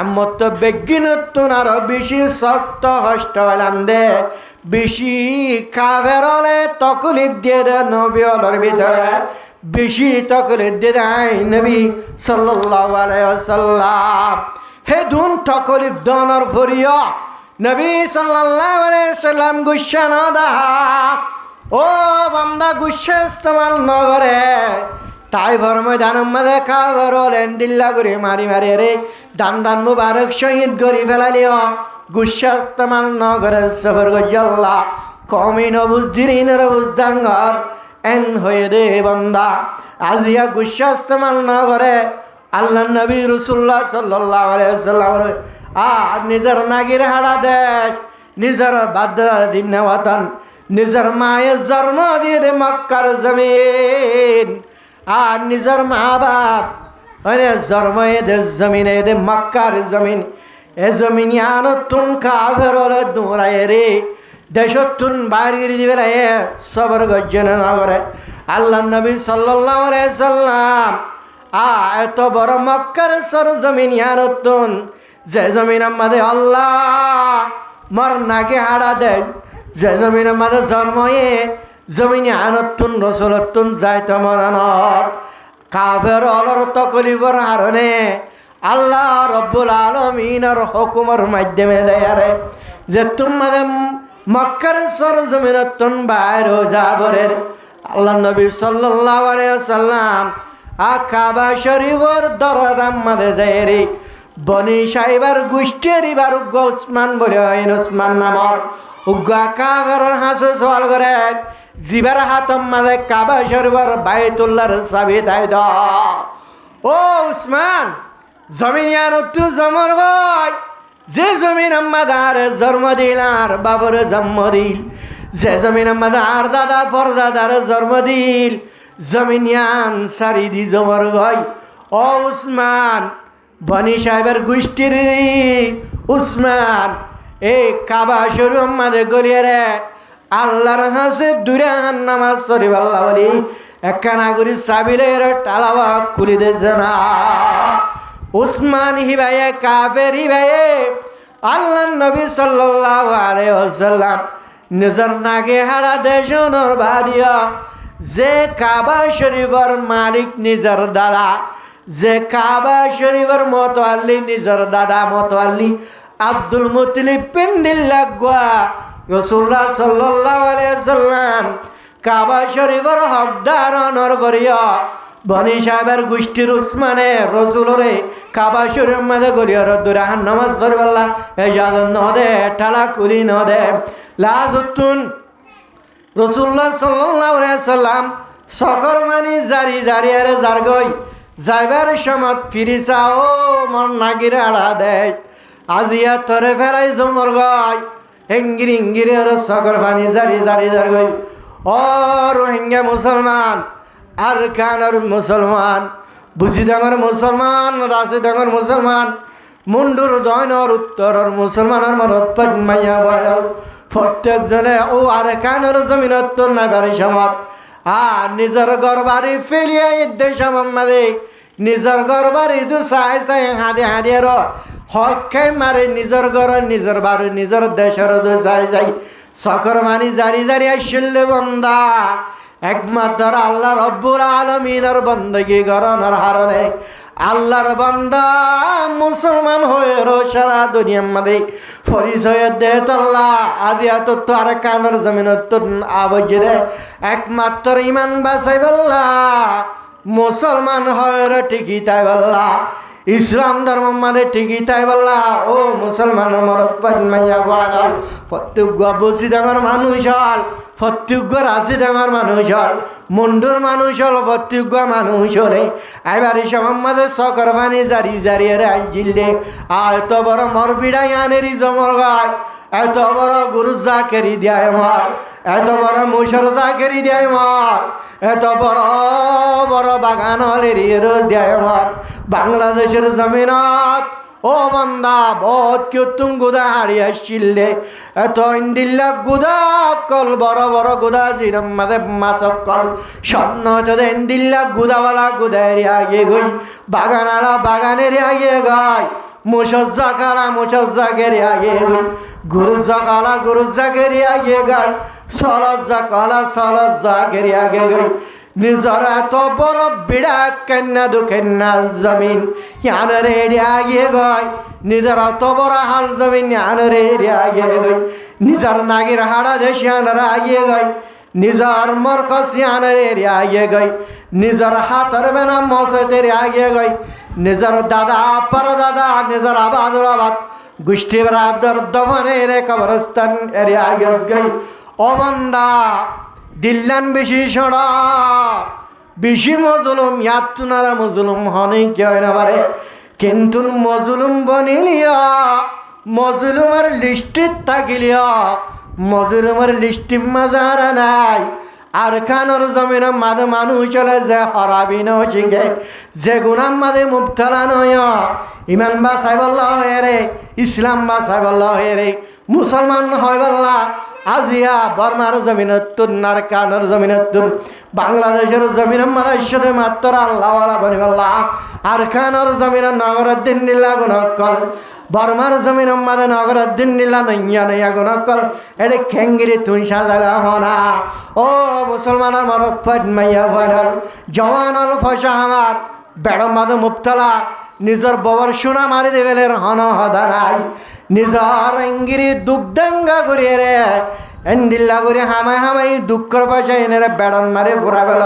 আমার তো বেগিনত্বন আরো বেশি শক্ত হষ্ট হলাম দে বেশি কাভের হলে তকলিফ দিয়ে দে নবী হলের ভিতরে বেশি তকলিফ দিয়ে দেয় নবী সাল্লাল্লাহু আলাইহি ওয়াসাল্লাম হে দুন তকলিফ দনর ফরিয়া নবী সাল্লাল্লাহু আলাইহি ওয়াসাল্লাম গুসা না দা ও বান্দা গুসা ইস্তেমাল ন করে তাই ভরময় দানম মাঝে খাবার হলেন দিল্লা করে মারি মারি রে দান দান মুবারক শহীদ করে ফেলালিও গুসা ইস্তেমাল ন করে সবর গজ্জাল্লা কমি নবুজ দিন রবুজ ডাঙ্গর এন হয়ে দে বান্দা আজিয়া গুসা ইস্তেমাল না করে আল্লাহ নবী রাসূলুল্লাহ সাল্লাল্লাহু আলাইহি ওয়াসাল্লাম আর নিজের নাগির হাড়া দেশ নিজের বাদা দিন ওয়াতান নিজের মায়ের জন্ম দিয়ে মক্কার জমিন আর নিজের মা বাপ আরে জন্ম দে জমিনে দে মক্কার জমিন এ জমিন আনো তুম কাফের হলে দৌড়ায় রে দেশতুন বাড়িয়ে দিবে সবর গর্জন না করে আল্লাহ নবী সাল্লাল্লাহু আলাইহি সাল্লাম এত বড় মক্কার সরজমিন ইয়ারতুন যে জমিন আমাদের আল্লাহ মর নাকে হাড়া দেয় যে জমিন আমাদের জন্ময়ে জমিন আনতুন রসুলতুন যাইতে মরানোর কাফের অলর তকলিফর হারণে আল্লাহ রব্বুল আলামিনের হুকুমের মাধ্যমে দেয়ারে যে তোমাদের মক্কার সরজমিনতুন বাইরে যাবরে আল্লাহ নবী সাল্লাল্লাহু আলাইহি ওয়াসাল্লাম কাবা শরীফের দরদাম মাঝে যায় রে বনি সাহেবের গোষ্ঠীর এবার উসমান বলে উসমান নামর উগ্গা কাবার হাসে সওয়াল করে জিবার হাতম মাঝে কাবা শরীফের বাইতুল্লাহর চাবি তাই দ ও উসমান জমিন আর তু জমর গয় যে জমিন আমাদের জন্ম দিল আর বাবার জন্ম দিল যে জমিন আমাদের দাদা পরদাদার জন্ম দিল জমিনিয়ান সারি দি জবর গয় ও উসমান বনি সাহেবের গোষ্ঠীর উসমান এই কাবা শরীফ আমাদের গলিয়ে রে আল্লাহর হাসে দূরে নামাজ শরীফ আল্লাহ বলি একখানা করি সাবিলের টালাওয়া খুলি দিয়েছে না উসমান হিবায়ে কাফের হিবায়ে আল্লাহ নবী সাল্লাল্লাহু আলাইহি ওয়াসাল্লাম নিজের নাগে হারা দেশনর বাড়িয়া যে কাবা শরীফের মালিক নিজের দাদা যে কাবা শরীফের মতোয়াল্লি নিজের দাদা মতোয়াল্লি আব্দুল মুত্তালিব পিন্ডিল লাগোয়া রাসূলুল্লাহ সাল্লাল্লাহু আলাইহি ওয়াসাল্লাম কাবা শরীফের হকদার অনর করিয়া বনি সাহেবের গোষ্ঠীর উসমানে রসুলরে কাবা শরীফ মধ্যে গলিয়ার দুরাহান নামাজ পড়বাল্লা এজাজত নদে ঠালা কুলি নদে লাজুতুন রসুল্লাহ সাল্লাল্লাহু আলাইহি সাল্লাম সকর মানি জারি জারি আরে জারগই যাইবার সমত ফিরিসা ও মন নাগির আড়া দেয় আজিয়া তরে ফেরাই জমর গয় হেঙ্গির ইঙ্গিরে আর সকর মানি জারি জারি জারগই ও রোহিঙ্গা মুসলমান আর কানার মুসলমান বুঝি ডাঙর মুসলমান রাশি ডাঙর মুসলমান মুন্ডুর দয়নর উত্তরর মুসলমানের মরত মাইয়া বয়াল প্রত্যেকজনে ও আর কানার জমিনত তো নাইবারি সমাপ আর নিজের গরবারি ফেলিয়া দেশ মাদে নিজের গরবারি দু চাই চাই হাঁড়ি হাঁড়িয়ে হকাই মারে নিজের গর নিজের বাড়ি নিজের দেশের দু চাই যাই সকর মানি জারি জারি আসলে বন্দা একমাত্র আল্লাহ রব্বুল আলামিনের বন্দগি গরনের হারণে আল্লাহর বান্দা মুসলমান হয়ে সারা দুনিয়ার মধ্যে পরিচয় দেত আল্লাহ আদিয়াত তো আর কানের জমিনত আবজরে একমাত্র ইমান বাঁচাই বল্লা মুসলমান হয়ে ঠিকই তাই বল্লা ইসলাম ধর্ম মধ্যে ঠিকই তাই বল্লা ও মুসলমান মরত মাইয়া বাগাল প্রত্যেক বসি ডাঙর মানুষ হল প্রত্যেক রাশি ডাঙর মানুষ হল মুন্ডুর মানুষ হল প্রত্যেক মানুষ হলে এবার সম্বন্ধে সকর বাণী জারি জারিয়ে জিল্লে এত বড় মরবিড়াই আনেরই জমর গায় এত বড় গুরু জাকেরি দেয় আমার এত বড় মুসর জাকেরি দেয় আমার এত বড় বড় বাগান হলের দেয় আমার বাংলাদেশের জমিনত ও বন্দা বহুত কেউ তুম গুদা হারিয়ে আসছিলে এত ইন্দিল্লা গুদা কল বড় বড় গুদা জিরম মাঝে মাছক কল স্বপ্ন তোদের ইন্দিল্লা গুদাওয়ালা গুদায় আগে গই বাগানালা বাগানের আগে গায় মুসজ্জা কালা মুসজ্জাকের আগে গই গুরুজ্জাকালা গুরুজ্জাকের আগে গায় সলজ্জা কালা সলজ্জাকের আগে গই নিজর এত বড় বিড়া কন্যা দুকন্যা জমিন ইয়ানরে আগে গয় নিজর এত বড় হাল জমিন ইয়ানরে আগে গই নিজর নাগির হাড়া দেশ ইয়ানরে আগে গই নিজর মরকস ইয়ানরে আগে গই নিজর হাতর বেনা মসতের আগে গই নিজর দাদা পর দাদা নিজর আবাদুর আবাদ গোষ্ঠী বরাবর দমনের কবরস্থান এর আগে গই ও বান্দা দিল্লান বেশি সড়া বেশি মজলুম ইয়াত তুনারা মজলুম হনে কেউ না পারে কিন্তু মজলুম বনিলিয়া মজলুমের লিস্টিত থাকিলিয়া মজলুমের লিস্টি মাজারা নাই আর খানোর জমিন মাদে মানুষ চলে যে হরাবি নিগে যে গুণাম মাদে মুবতলা নয় ইমান বা সাহেবাল্লাহ হয়ে রে ইসলাম বা সাহেবাল্লাহ হয়ে রে মুসলমান হয় বল্লা আজিয়া বর্মার জমিনতুন নার কানের জমিনতুন বাংলাদেশের জমিন মাদাইশে মাত্র আল্লাহওয়ালা বনিবাল্লাহ আর খানের জমিন নগরদ্দিন নীলা গুণকল বর্মার জমিন মাদে নগরদ্দিন নীলা নইয়া নইয়া গুণকল এটা খেঙ্গিরি তুই সাজালা হনা ও মুসলমানের মরক ফাইট মাইয়া ফাইনাল জওয়ানল ফসা আমার বেড়ম মাদে মুবতলা নিজের ববর সোনা মারি দেবেলের হন হদা নাই নিজর ইঙ্গিরি দুগ্ধাঙ্গা করিয়ে রে এন্ডিল্লা করে হামাই হামাই দুঃখর পয়সা এনে বেড়ন মারে ফুরা বেল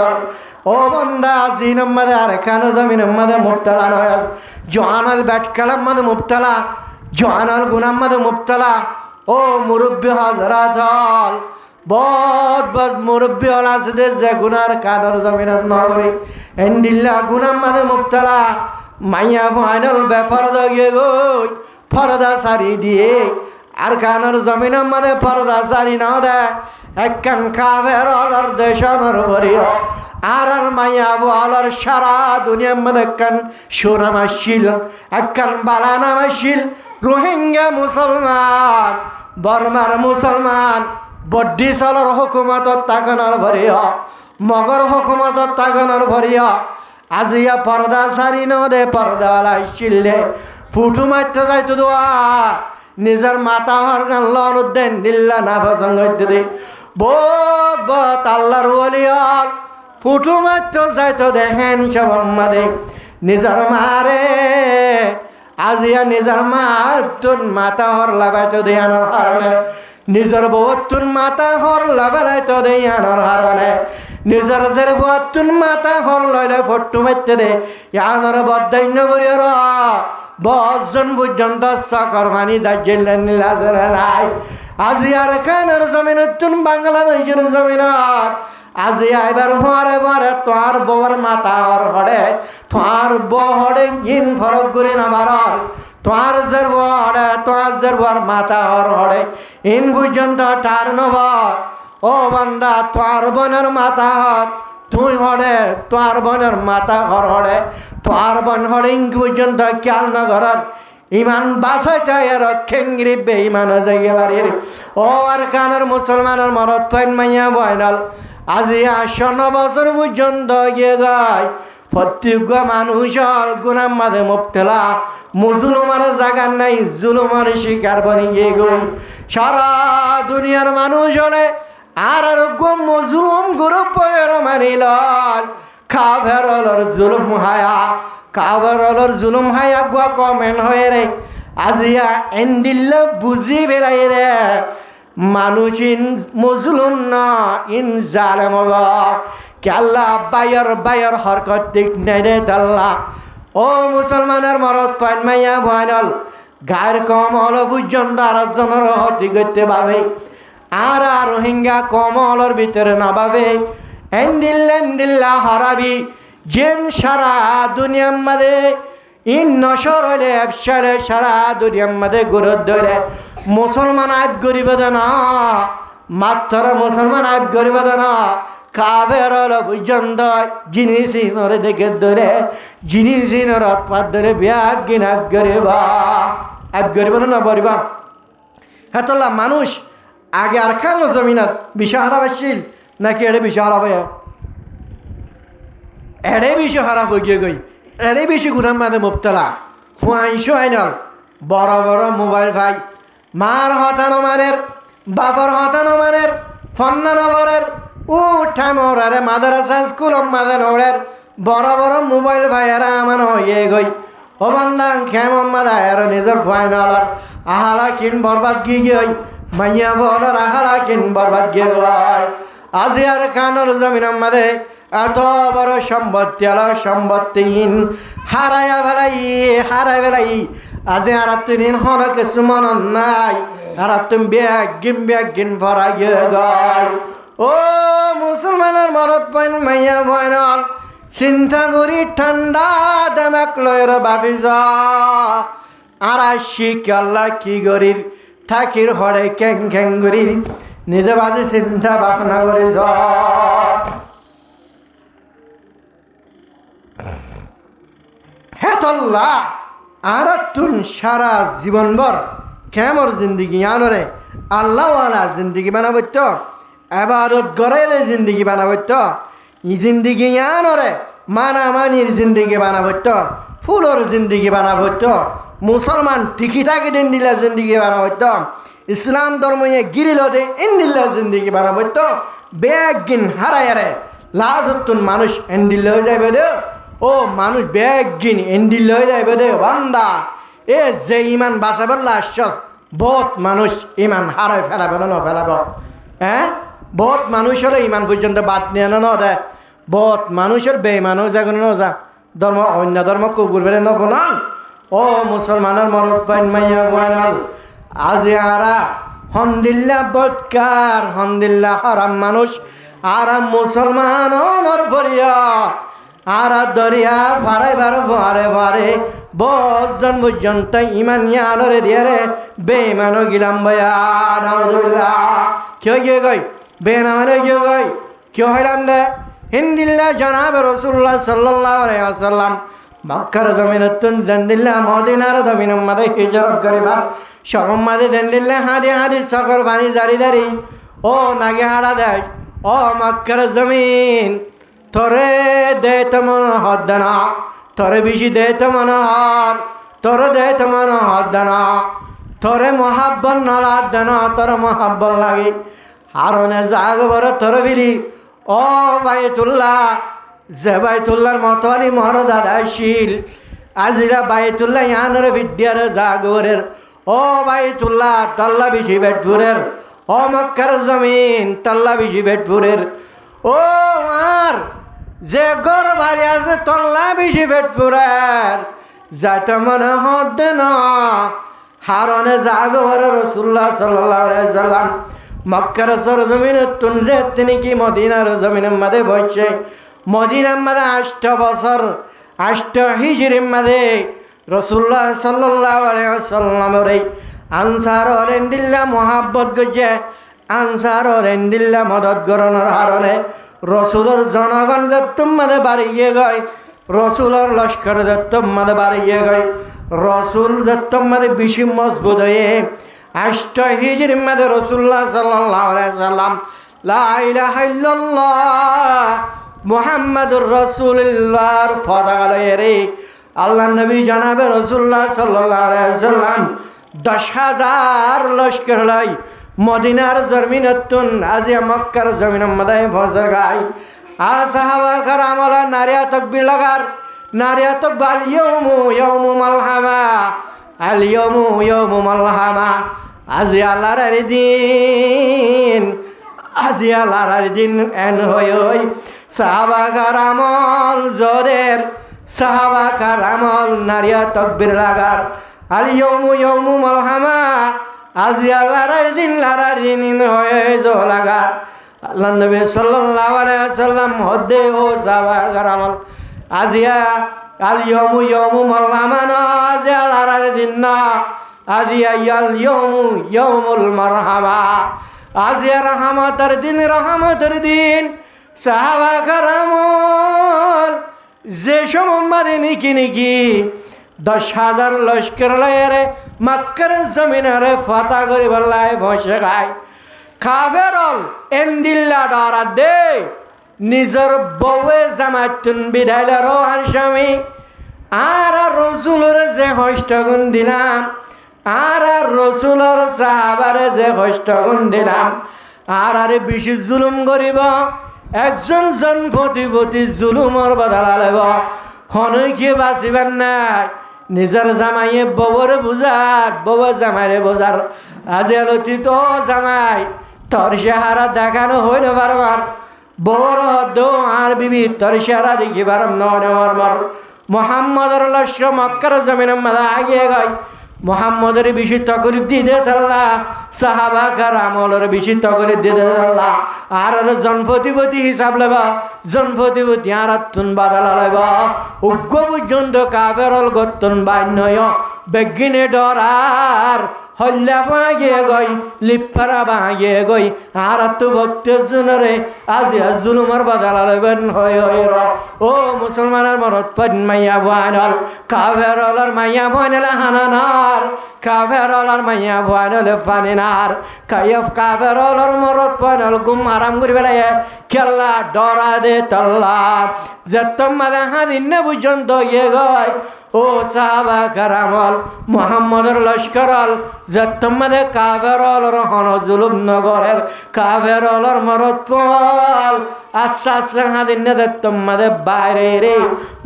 ও বন্দা জিনম মাদে আর খানো জমিনম মাদে মুবতলা নয় জোয়ানল ব্যাট খেলাম মাদে মুবতলা জোয়ানল গুনাম মাদে মুবতলা ও মুরব্বী হজরত হল বহুত বহুত মুরব্বী হল আছে যে গুনার কাদর জমিনত নগরী এন্ডিল্লা গুনাম মাদে মুবতলা মাইয়া ফাইনাল ব্যাপার দগে গই ফরদা সারি দিয়ে আর কানের জমিনের মধ্যে ফরদা সারি না দেয় একখান কাবের অলর দেশনের ভরিও আর মাইয়া বলার সারা দুনিয়ার মধ্যে একখান সুনাম আসছিল, একখান বালা নাম আসছিল রোহিঙ্গা মুসলমান, বর্মার মুসলমান, বড্ডি চলর হুকুমতত তাগনের ভরিয়া, মগর হুকুমতত তাগনের ভরিয়া, আজিয়া পর্দা সারি নদে পর্দাওয়ালা আসছিল দে, ফুটু মারতে যাইতো দোয়া নিজের মাথা হরগান লন উদ্দেন দিল্লা না পছন্দ হইতে দে, বহুত বহুত আল্লাহর ওলিয়াল ফুটু মারতে যাইতো দেখেন সব আমাদের নিজের মারে, আজিয়া নিজের মা তোর মাথা হর লাগাইতো দেয়ানোর কারণে, নিজের বউতুন মাথা হর লাগাইতো দেয়ানোর কারণে, নিজের জের বউতুন মাথা হর লইলে ফট্টু মারতে দে ইয়ানোর বদান্য করিও র বজন পর্যন্ত সকর মানি দাজ্জিলেন নাই। আজিয়ার খানের জমিনতুন বাংলাদেশের জমিনত আজি আইবার ভরে ভরে তোর বউর মাথা হর হড়ে, তোর বউ হড়ে ইন ফরক করি না বারর, তোর জের হড়ে তোর জের বউর মাথা হর হড়ে ইন পর্যন্ত টার নবর। ও বান্দা তোর বোনের মাথা হর তুই হড়ে, তোর বোনের মাথা হর হড়ে, তোর বোন হড়ে ইন পর্যন্ত খেয়াল নগরর ইমান বাসাইতে এর খেঙ্গরি বেঈমান যাইয়ে বাড়ির। ও আর কানের মুসলমানের মরত ফাইন মাইয়া বয়নাল আজি ৫০ বছর পর্যন্ত গিয়ে গায় প্রত্যেক মানুষ গুনার মাঝে মুবতলা, মুজলুমার জায়গা নাই জুলুমার শিকার বনি গিয়ে গই সারা দুনিয়ার মানুষ হলে আর মজলুম গ্রুপ মানিল কাফেরর জুলুম হায়া, কাফেরর জুলুম হায়া গুয়া কমেন হয়ে রে আজিয়া এন্ডিল্লা বুঝি ফেলাই রে মানুষ ইন মজলুম না ইন জালেম কেল্লা বায়র বায়র হরকত দিক নাই রে তাল্লা। ও মুসলমানের মরদ পাইন মাইয়া ভয়ানল গায়ের কম হল পর্যন্ত আর জনের হতি করতে পাবে, আর রোহিঙ্গা কম হলর ভিতরে না পাবে এন্ডিল্লা হরাবি যেন সারা দুনিয়ার মাঝে ইন নশর হইলে এফসালে সারা দুনিয়ার মাঝে গুরুত ধরে মুসলমান আইব গরিব না, মাত্র মুসলমান আইব গরিব না কাবের হল পর্যন্ত জিনিস নরে দেখে ধরে জিনিস নর পাত ধরে ব্যাগ গিন আইব গরিব না বরিবা হেতলা মানুষ আগে আর খান জমিনত বিষয় হারাপ আসছিল নাকি এড়ে বিষয় হারাপ এড়ে বিষয় হারাপ হয়ে গিয়ে গই এড়ে বেশি গুনার মাঝে মুবতলা ফুয়াইশো আইনল বড় বড় মোবাইল ভাই মার হতানো মানের বাপর হতানো মানের ফন্না নগরের উঠা মরারে মাদ্রাসা স্কুল মাঝে নড়ের বড় বড় মোবাইল ভাইয়েরা আমার হয়ে গই ও বান্দা খেম মাদায়ের নিজের ফাইনালার আহারা কিন বরবাদ গিয়ে গই মাইয়া বলার আহারা কিন বরবাদ গিয়ে গয় আজি আর কানোর জমিন আমাদের এত বড় সম্পত্তি আলো সম্পত্তিহীন হারাইয়া বেলাই আজি আর তুমি হন কিছু মন নাই আর তুমি ব্যাগিন ভরা গিয়ে গয়। ও মুসলমানের মরদ পাইন মাইয়া বয়নল চিন্তা করি ঠান্ডা দামাক লয়ের ভাবিস আর শিখ আল্লাহ কি গরির থাকির হরে ক্যাং গরির নিজে বাজে চিন্তা ভাবনা করিস হেতল্লা আর তুন সারা জীবনভর কেমর জিন্দগি আনরে আল্লাহওয়ালা জিন্দগি বানাবত এবারত গড়ের জিন্দগি বানাবত জিন্দগি আনরে মানামানির জিন্দগি বানাবত ফুলর জিন্দগি বানাবত মুসলমান টিকি থাকি দিন দিলা জিন্দগি বানাবত ইসলাম ধর্মে গিরিল দে ইন্দিল্লা জিন্দগি বানাবত বেগিন হারায়ারে লাজতুন মানুষ এন্ডিল হয়ে যাবে দে। ও মানুষ বেগিন এন্ডিল হয়ে যাবে দে বান্দা এ যে ইমান বাঁচাবেলা আশ্বাস বহুত মানুষ ইমান হারাই ফেলাবে না ফেলাব হ্যাঁ বহুত মানুষ হলে ইমান পর্যন্ত বাদ নিয়ে না দে বহুত মানুষের বেইমানও যাগুন যা ধর্ম অন্য ধর্ম কবুল বেড়ে নকল। ও মুসলমানের মরদ পাইন মাইয়া বয়াল আজি আরা হন্দিল্লা বৎকার হন্দিল্লা হারাম মানুষ আরাম মুসলমানর ভরিয়া আর দরিয়া ফারাইবার ভারে বজন পর্যন্ত ইমান ইয়ানরে দিয়ে রে বেইমানো গিলাম ভাইয়া নাউজুবিল্লাহ কেউ গিয়ে গই বেনামানে গিয়ে গই কেউ হইলাম দে হিন্দিল্লা জনাব রসুল্লাহ সাল্লাল্লাহু আলাইহি ওয়াসাল্লাম মক্কার জমিনতুন জন্দিল্লা মদিনার জমিনের মধ্যে হিজরত করিবার সম্মাদে জন্দিল্লা হাদি হাদি সকর বাণী জারি জারি ও নাগে হাড়া দেয় ও মক্কার জমিন তোরে দে মন হদ্দানা তোরে বেশি দে মনোহর তোরে দে মনোহদ্দানা তোরে মহাব্বত নালাদ্দানা তোর মহাব্বত লাগে হারনে জাগবর তোর বিলি ও বাইতুল্লাহ যে বাইতুল্লাহর মতোয়ারি মহর দাদাশীল আজিরা বাইতুল্লাহ ইয়ানের বিদ্যার জাগবরের ও বাইতুল্লাহ তাল্লা বেশি বেটপুরের ও মক্কার জমিন তাল্লা বেশি বেটপুরের ও আর যে গর বাড়ি আছে তল্লা বেশি বেটপুরের যাতে মনে হতে না হারনে জাগবর রাসূলুল্লাহ সাল্লাল্লাহু আলাইহি ওয়াসাল্লাম মক্কার সরজমিনে তুনজে তিনি কি মদিনার জমিনের মধ্যে বসছে মদিনার মধ্যে 8 বছর 8 হিজরির মধ্যে রাসূলুল্লাহ সাল্লাল্লাহু আলাইহি ওয়াসাল্লামের আনসার ওরেন্দিল্লা মোহাব্বত গজে আনসার ওরেন্দিল্লা মদত গরনের হারনে রসুলের জনগণ যত্তম মধ্যে বাড়িয়ে গয় রসুলের লস্কর যত্তম মধ্যে বাড়িয়ে গয় রসুল যত্তম মধ্যে বেশি মজবুত হয়ে 8 হিজরির মধ্যে রাসূলুল্লাহ সাল্লাল্লাহু আলাইহি ওয়াসাল্লাম লা ইলাহা ইল্লাল্লাহ মুহাম্মাদুর রাসূলুল্লাহর পতাকা লয়ে রে আল্লাহর নবী জনাবে রাসূলুল্লাহ সাল্লাল্লাহু আলাইহি ওয়াসাল্লাম 10,000 লস্কর লই মদিনার জমিনতুন আজি মক্কার জমিনের মধ্যে ফজর গায় আ সাহাবা کرام নারিয়া তাকবীর লাগার নারিয়া তাকবাল ইয়াউমু মালহামা আল ইয়াউমু মালহামা আজি আল্লাহর দিন আজি আল্লাহর দিন এন হই সাহাবা کرام জোরের সাহাবা کرام নারিয়া তাকবীর লাগার আল ইয়াউমু মালহামা আজি আল্লাহর দিন হয়ে জো লাগা আল্লাহ নবী সাল্লাল্লাহু আলাইহি ওয়াসাল্লাম হদে ও সাহাবা کرام আজিয়া আল ইয়াউমু মালহামা আজি আল্লাহর দিন না আজিয়া ইয়াল ইয়াউমুল মারহামা আজিয়া রহমতের দিন সাহাবা کرام যে সময় নিকি 10,000 লস্কর লয়ে মক্কার জমিনের ফাতা করে বললায় বসে গায় কাফেরল এন্দিল্লা ডরা দে নিজের বউয়ে জামাতুন বিদাইলার আসামি আর রসুলের যে হস্তগুণ দিলাম আর রসুলের সাহাবারে যে হস্তগুণ দিলাম আর বেশি জুলুম করিব একজন জনপতিপতি জুলুমর বদলা লব হনকে বাঁচিবেন নাই নিজের জামাইয়ে বউরে বুঝার বউ জামাইরে বোঝার আজি আলতি তো জামাই তোর চেহারা দেখানো হইল বারবার বড় দো আর বিবি তোর চেহারা দেখিবার নর মোহাম্মদর লস্কর মক্কার জমিনের মধ্যে আগিয়ে গয় মোহাম্মদের বেশি তকলিফ দিতে আল্লাহ সাহাবা کرامর বেশি তকলিফ দিতে আল্লাহ আর জনপতিপতি হিসাব লবা জনপতিপতি আর তুন বাদাল লবা উগ্র পর্যন্ত কাফেরল গতন বান্যয় বেগিনে ডরার হল্লা ভাঙিয়ে গই লিপারা ভাঙিয়ে গই আর তো ভক্তের জনরে আজি জুলুমার বাদাল লবেন হয় ও মুসলমানের মরত পদ মাইয়া ভানল কাফেরলর মাইয়া ভানল হানানার কাফেরলর মাইয়া ভানল ফানিনার কায়ফ কাফেরলর মরত ভানল গুম আরাম করি বেলায় কেল্লা ডরা দে তল্লা যতম মাদা হাদিন পর্যন্ত গিয়ে গয় ও সাহাবা کرام মুহাম্মদের লস্করল যতমদে কাফেরলর হন জুলুম নগরের কাফেরলর মরতফল আশ্বাস হাদিন যতমদে বাইরে রে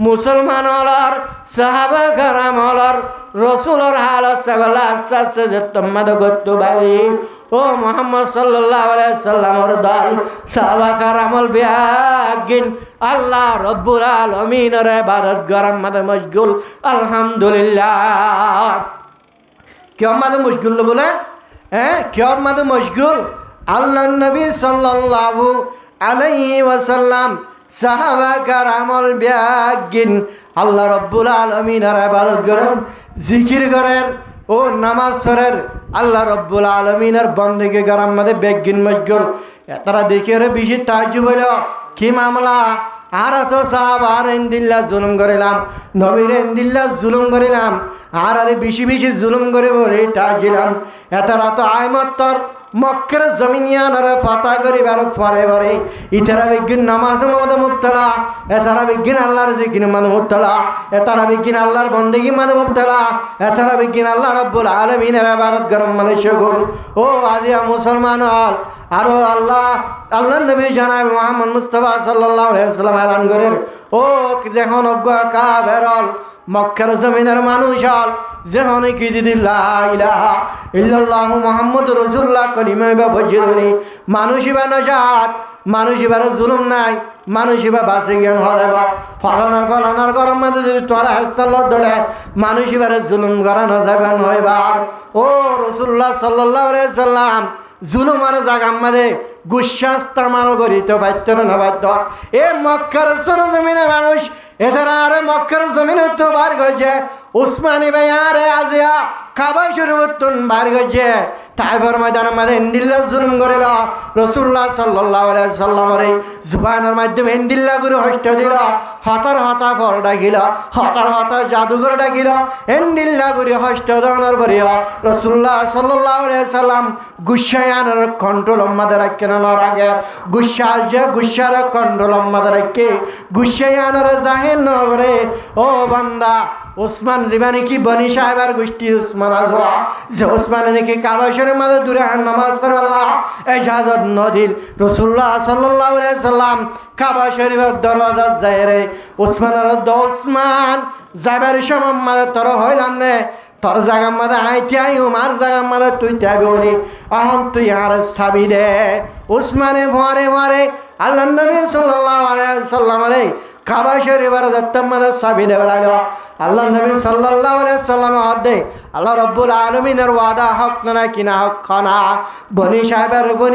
মুসলমানলর সাহাবা کرامলর রসুলর হাল সবলা আশ্বাস যতমদে গত বাইরে ও মুহাম্মদ সাল্লাল্লাহু আলাইহি ওয়াসাল্লামের দল সাহাবা کرامল বিয়াগিন আল্লাহ রব্বুল আলামিনের ইবাদত গরম মধ্যে মশগুল আলহামদুলিল্লাহ কেউ মধ্যে মশগুল বলে হ্যাঁ কেউ মধ্যে মশগুল আল্লাহ নবী সাল্লাল্লাহু আলাইহি ওয়াসাল্লাম সাহাবা کرامল বিয়াগিন আল্লাহ রব্বুল আলামিনের ইবাদত করেন জিকির করেন ও নামাজ পড়েন আল্লাহ রব্বুল আলামিনের বন্দেগি গরম মধ্যে বেগিন মশগুল তারা দেখে বেশি তাজ্জুব হইল কি মামলা আর তো সাহাবার এন্দিল্লা জুলুম করিলাম নবীর এন্দিল্লা জুলুম করিলাম আর আরে বেশি বেশি জুলুম করে বলে টাকিলাম এতারা তো আইমত্তর মক্কের জমিনিয়ানরে ফাতা করিবার পরে পরে ইতারা বিজ্ঞান নামাজ মধ্যে মুবতলা এতারা বিজ্ঞান আল্লাহর জিকির মধ্যে মুবতলা এতারা বিজ্ঞান আল্লাহর বন্দেগী মধ্যে মুবতলা এতারা বিজ্ঞান আল্লাহ রাব্বুল আলামিনের ইবাদত গরম মানুষ গল ও আজিয়া মুসলমান হল আরো আল্লাহ নবী জনাব মুহাম্মদ মুস্তাফা সাল্লাল্লাহু আলাইহি ওয়াসাল্লাম এলান করেন ও যখন অজ্ঞ কাফেরল মক্কার জমিনের মানুষ হল যখন কি দিদি লা ইলাহা ইল্লাল্লাহু মুহাম্মাদুর রাসূলুল্লাহ কলিমা বা বজিরনি মানুষিবা নজাত মানুষিবার জুলুম নাই মানুষিবা বাসে জ্ঞান হলেবা ফলানার গরম মধ্যে যদি তোরা হাসাল্লাহ দলে মানুষিবার জুলুম করানো যাবে নয়বার ও রাসূলুল্লাহ সাল্লাল্লাহু আলাইহি সাল্লাম জুলুমার জায়গা আমাদের গুশ্বাস তামাল করিতে বাধ্য না বাধ্য এ মক্কার সরজমিনের মানুষ এটার আরে মক্কার জমিন তো বার গেছে উসমানী ভাই আরে আজিয়া কাবা শরীফতুন বার গেছে তাইফর ময়দানের মধ্যে ইন্দিল্লা জুলুম করিল রাসূলুল্লাহ সাল্লাল্লাহু আলাইহি সাল্লামের জুবানের মাধ্যমে ইন্দিল্লা করে হস্ত দিল হতার হতা ফল ডাকিল হতার হতা জাদুঘর ডাকিল ইন্দিল্লা করে হস্ত দানের পরিয়া রাসূলুল্লাহ সাল্লাল্লাহু আলাইহি সাল্লাম গুসায়ানের কন্ট্রোল আমাদের রাখেন না আগে গুসার কন্ট্রোল আমাদের রাখে গুসায়ানের জাহেন নগরে ও বান্দা ওসমান রিবানি কি বনি সাহেবের গোষ্ঠী উসমান আজওয়া যে ওসমান নাকি কাবা শরীফের মধ্যে দূরে নামাজ পড়ে আল্লাহ ইজাজত নদিল রাসূলুল্লাহ সাল্লাল্লাহু আলাইহি সাল্লাম কাবা শরীফের দরজা যায় রে ওসমান যাবার সময় মধ্যে তোর হইলাম নে তোর জায়গার মধ্যে আইতিয়াই উমার জায়গার মধ্যে তুই যাবি বলি এখন তুই আর ছাবি দে ওসমানে ভরে আল্লাহ নবী সাল্লাল্লাহু আলাইহি সাল্লাম রে কাবা শরীফের দত্তম মধ্যে ছাবি দেবে লাগলো আল্লাহ নবী সাল্লাল্লাহু আলাইহি সাল্লাম হদে আল্লাহ রাব্বুল আলামিনের ওয়াদা হক না কিনা হক না বনি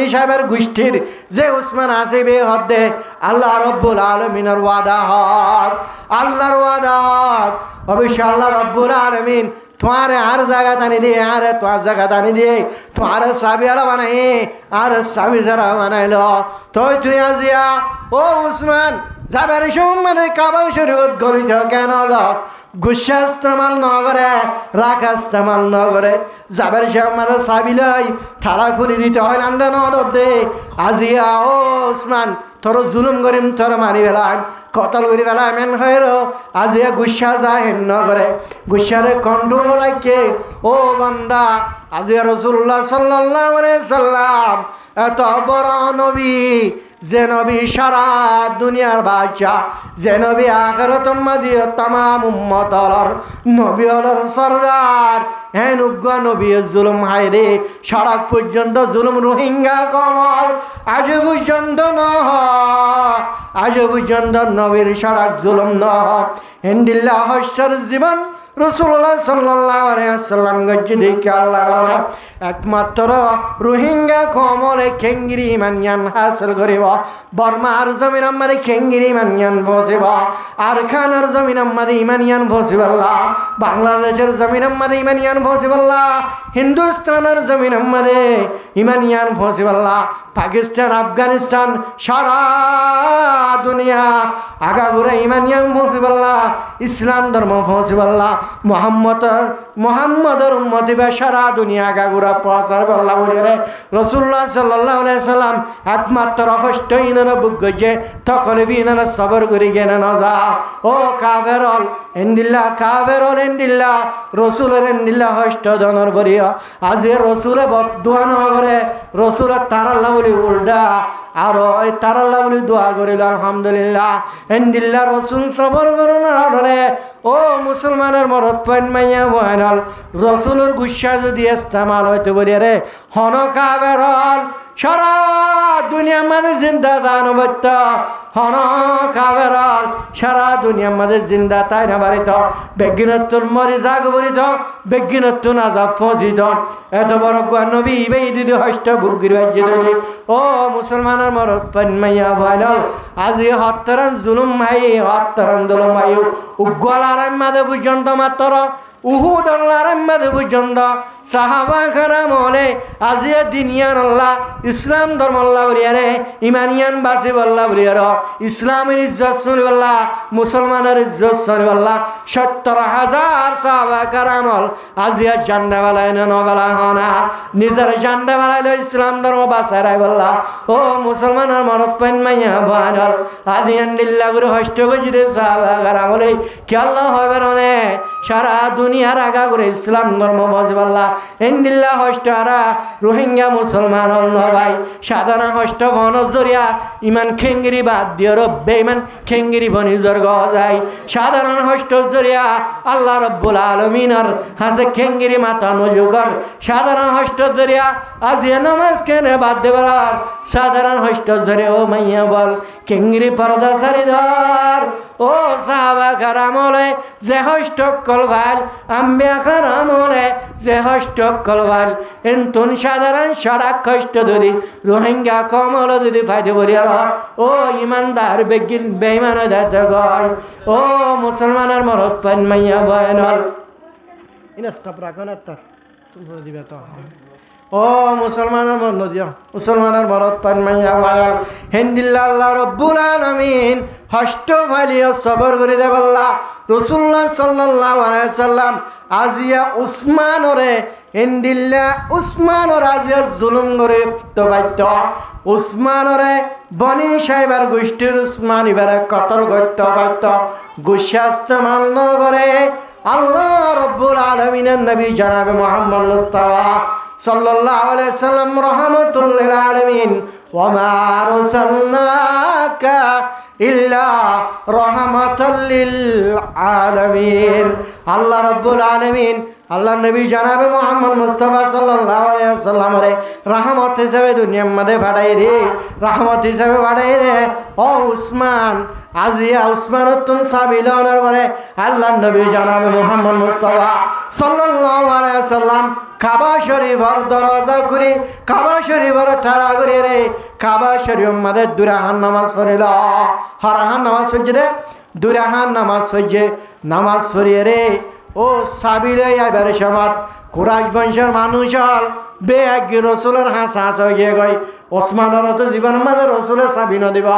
সাহেবের গোষ্ঠীর যে উসমান আসিবে হদে আল্লাহ রাব্বুল আলামিনের ওয়াদা হক আল্লাহর ওয়াদা হক অবশ্যই আল্লাহ রাব্বুল আলামিন तुम्हारे हर जगह तानी दिए यार तुम्हार जगह तानी दिए तुम्हारे साबी वाला बनाए আর সাবি যারা বানাইলো তুই আজিয়া ও উসমান যাবার সময় কাবা শরীফত গলিত কেন দাস গুসা ইস্তেমাল ন করে রাখা ইস্তেমাল ন করে যাবার সময় সাবি লই ঠাড়া খুলি দিতে হয় নামটা নদর দে আজিয়া ও উসমান তোর জুলুম করিম তোর মারি বেলাম কতল করি বেলা এমন হয় রো আজিয়া গুসা যায় ন করে গুসারে কন্ট্রোল রাখে ও বান্দা আজিয়া রাসূলুল্লাহ সাল্লাল্লাহু আলাইহি সাল্লাম এত বড় নবী যে নবী সারা দুনিয়ার বাদশা যে নবী আখিরাত মাদিয়া तमाम উম্মতর নবী হলর সরদার হ্যাঁ উগ্র নবী জুলুম হায়রে সড়ক পর্যন্ত জুলুম রোহিঙ্গা কমল আজ পর্যন্ত নবীর সড়ক জুলুম ন হিন্দিল্লাহ হস্যর জীবন রাসূলুল্লাহ সাল্লাল্লাহু আলাইহি ওয়াসাল্লাম গজ্জি দেখে আল্লাহ একমাত্র রোহিঙ্গা কমলে খেঙ্গিরি মানিয়ান হাসিল করিব বর্মার জমিন আমারে খেঙ্গিরি মানিয়ান বসিব আর খানার জমিন আমারে ইমানিয়ান বসিব আল্লাহ বাংলাদেশের জমিন আমারে ইমানিয়ান বসিব আল্লাহ হিন্দুস্তানের জমিন আমারে ইমানিয়ান বসিব আল্লাহ পাকিস্তান আফগানিস্তান সারা দুনিয়া আগাগোড়া ইমানিয়ান বসিব আল্লাহ ইসলাম ধর্ম বসিব আল্লাহ মুহাম্মদর উম্মতি বা সারা দুনিয়া আগাগোড়া প্রচার আল্লাহ বলে রে রাসূলুল্লাহ সাল্লাল্লাহু আলাইহি সাল্লাম একমাত্র হষ্টইনর বুগজে তকলবিনর সবর করি গেন না যা ও কাফেরল এন্দিল্লা রসুলের এন্দিল্লা হষ্ট ধনর বরিয়া আজ রসুলে বদুয়া ন করে রসুলের তারাল্লাহ বলি উল্টা আর ওই তারাল্লাহ বলি দোয়া করিল আলহামদুলিল্লাহ এন্দিল্লা রসুল সবর করুন রে ও মুসলমানের মরত পয়েন মাইয়া বহাল রসুলের গুসা যদি ইস্তেমাল হইতে বলি রে হন কাফেরল সারা দুনিয়া মানে জিন্দা দানবত্য হন কাফেরল সারা দুনিয়া মানে জিন্দা তাই না বাড়িত বেগিনত্তর মরি জাগ বলিত বেগিনত্তর আজাব ফজিত এত বড় নবী বেই দিদি হষ্ট বুগির বাজ্যে ও মুসলমানের মরত পাইয়া ভাইনাল আজি হত্তরান জুলুম ভাই হত্তরান জুলুম ভাই উগ্গলার মাঝে পর্যন্ত মাত্র উহুদ আল্লাহর আম্মাদ পর্যন্ত সাহাবা কারাম হলে আজিয়া দিনিয়ান আল্লাহ ইসলাম ধর্ম আল্লাহ বলিয়ারে ইমানিয়ান বাসি বল্লাহ বলিয়ার ইসলামের ইজ্জত শুনি বল্লাহ মুসলমানের ইজ্জত শুনি বল্লাহ 70,000 সাহাবা কারাম হল আজিয়া জান্ডা বালাই নবালা হনা নিজের জান্ডা বালাইল ইসলাম ধর্ম বাসায় রাই বল্লাহ ও মুসলমানের মরত পাইন মাইয়া বান হল আজিয়ান দিল্লা করে হষ্ট গজিরে সাহাবা কারাম হলে কি আল্লাহ হবে রনে সারা দুনিয়ার আগা করে ইসলাম ধর্ম বজবাল্লাহ ইন্দিল্লা হস্টারা রোহিঙ্গা মুসলমান হল ভাই সাধারণ হষ্ট বন জরিয়া ইমান খেঙ্গিরি বাদ দিয়ে রব্বে ইমান খেঙ্গিরি বনিজর গজাই সাধারণ হষ্ট জরিয়া আল্লাহ রব্বুল আলমিনার হাসে খেঙ্গিরি মাথা নজুগর সাধারণ হষ্ট জরিয়া আজিয়া নমাজ কেনে বাদ দেবার সাধারণ হষ্ট জরিয়া ও মাইয়া বল খেঙ্গিরি পর্দা সারি ধর ও সাহাবা কারাম হলে যে হষ্ট কলভাল আম্বিয়া কারাম হলে যে হষ্ট কলভাল এন্তন সাধারণ সড়ক কষ্ট যদি রোহিঙ্গা কমল যদি ফাইদে বলি ও ইমানদার বেগিন বেইমান গর ও মুসলমানের মরত পান মাইয়া বয়ানল ইনস্টপ রাখো না তুমি দিবে তো ও মুসলমানের বন্ধ দিও মুসলমানের মরত পান মাইয়া বয়ানল হিন্দিল্লাহ আল্লাহ রব্বুল আলামিন হষ্ট ভালিও সবর করে দে বল্লা রাসূলুল্লাহ সাল্লাল্লাহু আলাইহি সাল্লাম আজিয়া উসমানরে হিন্দিল্লা উসমানর আজিয়া জুলুম করে তো বাইত উসমানরে বনি সাহেবের গোষ্ঠীর উসমান এবারে কতল করত বাইত গুশাস্ত মান্য করে আল্লাহ রব্বুল আলামিনের নবী জনাবে মুহাম্মদ মুস্তাফা সাল্লাল্লাহু আলাইহি সাল্লাম রাহমাতুল লিল আলামিন ওয়া মা আরসালনাকা ইল্লা রাহমাতাল লিল আলামিন আল্লাহ রব্বুল আলামিন আল্লাহ নবী জনাবে মুহাম্মদ মুস্তাফা সাল্লাল্লাহু আলাইহি ওয়াসাল্লাম রে রহমত হিসেবে দুনিয়ার মধ্যে পাঠাই রে রহমত হিসেবে পাঠাই রে ও উসমান আজিয়া উসমানতুন সাবিলানের পরে আল্লাহ নবী জনাবে মুহাম্মদ মুস্তাফা সাল্লাল্লাহু আলাইহি ওয়াসাল্লাম কাবা শরীফের দরজা করে কাবা শরীফের ঠাড়া করে রে কাবা শরীফের মধ্যে দুরাহান নামাজ পড়িল হরাহান নামাজ পড়ছে দুরাহান নামাজ পড়ছে নামাজ পড়িয়ে রে ও সাবিরে আইবার সমাজ কুরাইশ বংশের মানুষ হল বেআজ্ঞ রসুলের হাঁস হাঁস হয়ে গই ওসমানের তো জীবন মাঝে রসুলের সাবি ন দিব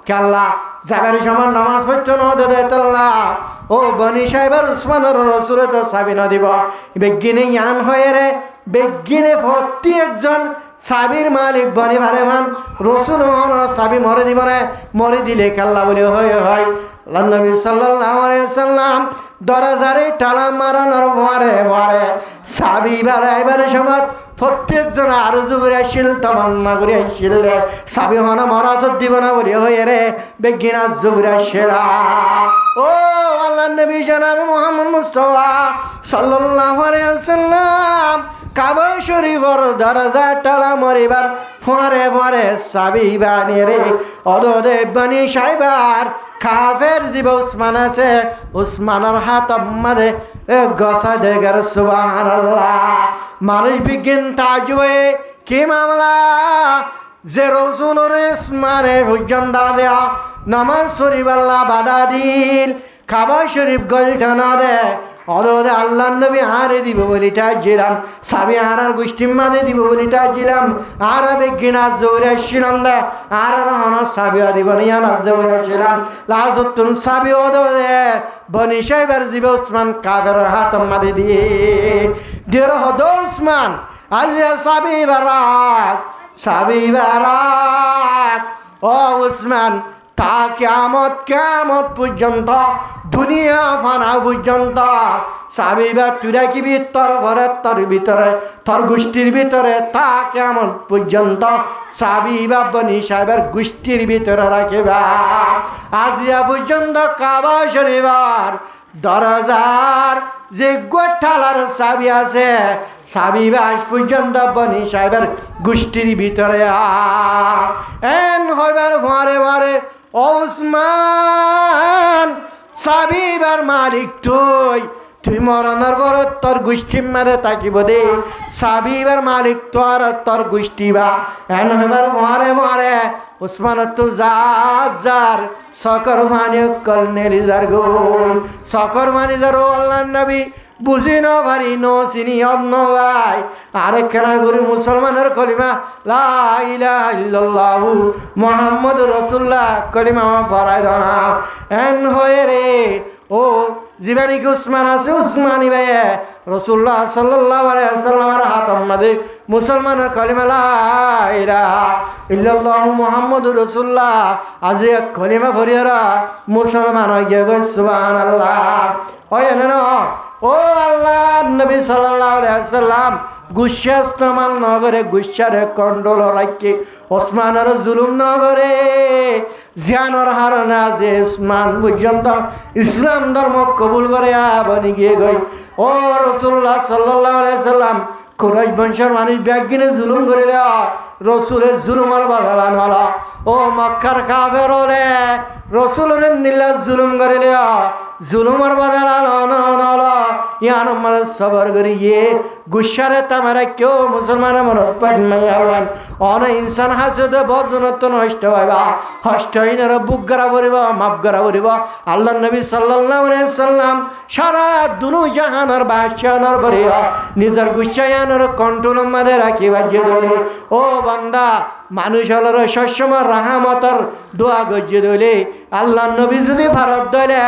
কেল্লা যাবার সময় নামাজ পড়তো ন দেল্লা ও বনি সাহেবের উসমানের রসুলে তো সাবি ন দিব বেগিনে ইয়ান হয়ে রে বেগিনে ভর্তি একজন সাবির মালিক বনি ভারে মান রসুল সাবি মরে দিব রে মরে দিলে কেল্লা বলে হয় হয় আল্লাহ নবী সাল্লাল্লাহু আলাইহি ওয়াসাল্লাম দরজারে টালা মারানোর পরে সাবি বাড়াইবার সময় প্রত্যেকজন আরজু করে আসছিল তমান্না করে আসছিল রে সাবি হনা মরাত দিব না বলে হয়ে রে বেগিন আরজু করে আসছিল ও আল্লাহ নবী জনাবে মুহাম্মদ মুস্তাফা সাল্লাল্লাহু আলাইহি ওয়াসাল্লাম কাবা শরীফের দরজা টালা মরিবার পরে সাবি বানিয়ে রে অদদে বনি সাইবার কাফের জীব উসমান আছে উসমানের হাত মারে গসা দেগার সুবহানাল্লাহ মানুষ বিজ্ঞান তাজবে কি মামলা যে রসুলের উসমানে পর্যন্ত দেয়া নামাজ শরীফ আল্লাহ বাধা দিল কাবা শরীফ গলটা না দে অদদে আল্লাহ নবী আরে দিব বলিটা জিলাম সাবি আর গোষ্ঠীর মাঝে দিব বলিটা জিলাম আর বেগিনা জোরে আসছিলাম দে আর হন সাবি দিব নিয়ান জোরে আসছিলাম লাজতুন সাবি অদদে বনি সাহেবের জীব উসমান কাদের হাত মারি দিয়ে দেড় হদ উসমান আজ সাবি বারাক ও উসমান তা কেমত পর্যন্ত দুনিয়া ফানা পর্যন্ত সাবিবা তুই রাখিবি তোর ঘরের তোর ভিতরে তোর গোষ্ঠীর ভিতরে তা কেমন পর্যন্ত সাবিবা বনি সাহেবের গোষ্ঠীর ভিতরে রাখিবা আজিয়া পর্যন্ত কাবা শরীফের দরজার যে গোঠালার চাবি আছে চাবিবা আজ পর্যন্ত বনি সাহেবের গোষ্ঠীর ভিতরে এন হইবার মারে ওসমান সাবিবার মালিক তুই মরণের পর তোর গোষ্ঠীর মারে তাকিব দে সাবিবার মালিক তোর গোষ্ঠী বা এন হইবার মারে উসমান তো যার সকর মানি কল নেলি যার গো সকর মানি যার আল্লাহ নবী বুঝি ন পারি ন চিনি অন্য ভাই আরেক খেলা করি মুসলমানের কলিমা লা ইলাহা ইল্লাল্লাহু মুহাম্মাদুর রাসূলুল্লাহ কলিমা পড়াই ধনা এন হয়ে রে ও জীবানী কি উসমান আছে উসমানি ভাই রাসূলুল্লাহ সাল্লাল্লাহু আলাইহি ওয়াসাল্লামের হাতম মাদে মুসলমানের কলিমা লা ইলাহা ইল্লাল্লাহু মুহাম্মাদুর রাসূলুল্লাহ আজ এক কলিমা পড়িরা মুসলমান হয়ে গেল সুবহানাল্লাহ হয় না ও আল্লাহ নবী সাল্লাল্লাহু আলাইহি ওয়াসাল্লাম গুচ্ছা ইস্তেমাল নগরে গুচ্ছারে কন্ট্রোল রাখি ওসমানের জুলুম নগরে জিয়ানোর হারনা যে উসমান পর্যন্ত ইসলাম ধর্ম কবুল করে বনি গিয়ে গই ও রাসূলুল্লাহ সাল্লাল্লাহু আলাইহি ওয়াসাল্লাম কুরাইশ বংশের মানুষ ব্যাগিনে জুলুম করে রসুলের জুলুমের বদলান হলো ও মক্কার কাফের হলে রসুলের নীলা জুলুম করে জুলুমের বদলানো নলো ইয়ান আমাদের সবর করি গিয়ে গুসারে তামারা কেউ মুসলমানের মনত পাইন অন ইনসান হাসুদ বজনত নষ্ট হইবা হষ্টহীনের বুক গড়া পড়িব মাপ গড়া পড়িব আল্লাহ নবী সাল্লাল্লাহু আলাইহি সাল্লাম সারা দুনু জাহানের বাদশাহর পড়িব নিজের গুসায়ানের কন্ট্রোল মধ্যে রাখি বাজিয়ে ধরে ও বান্দা মানুষ হলোর সবসময় রাহমতর দোয়া গজিয়ে ধরে আল্লাহ নবী যদি ভারত ধরে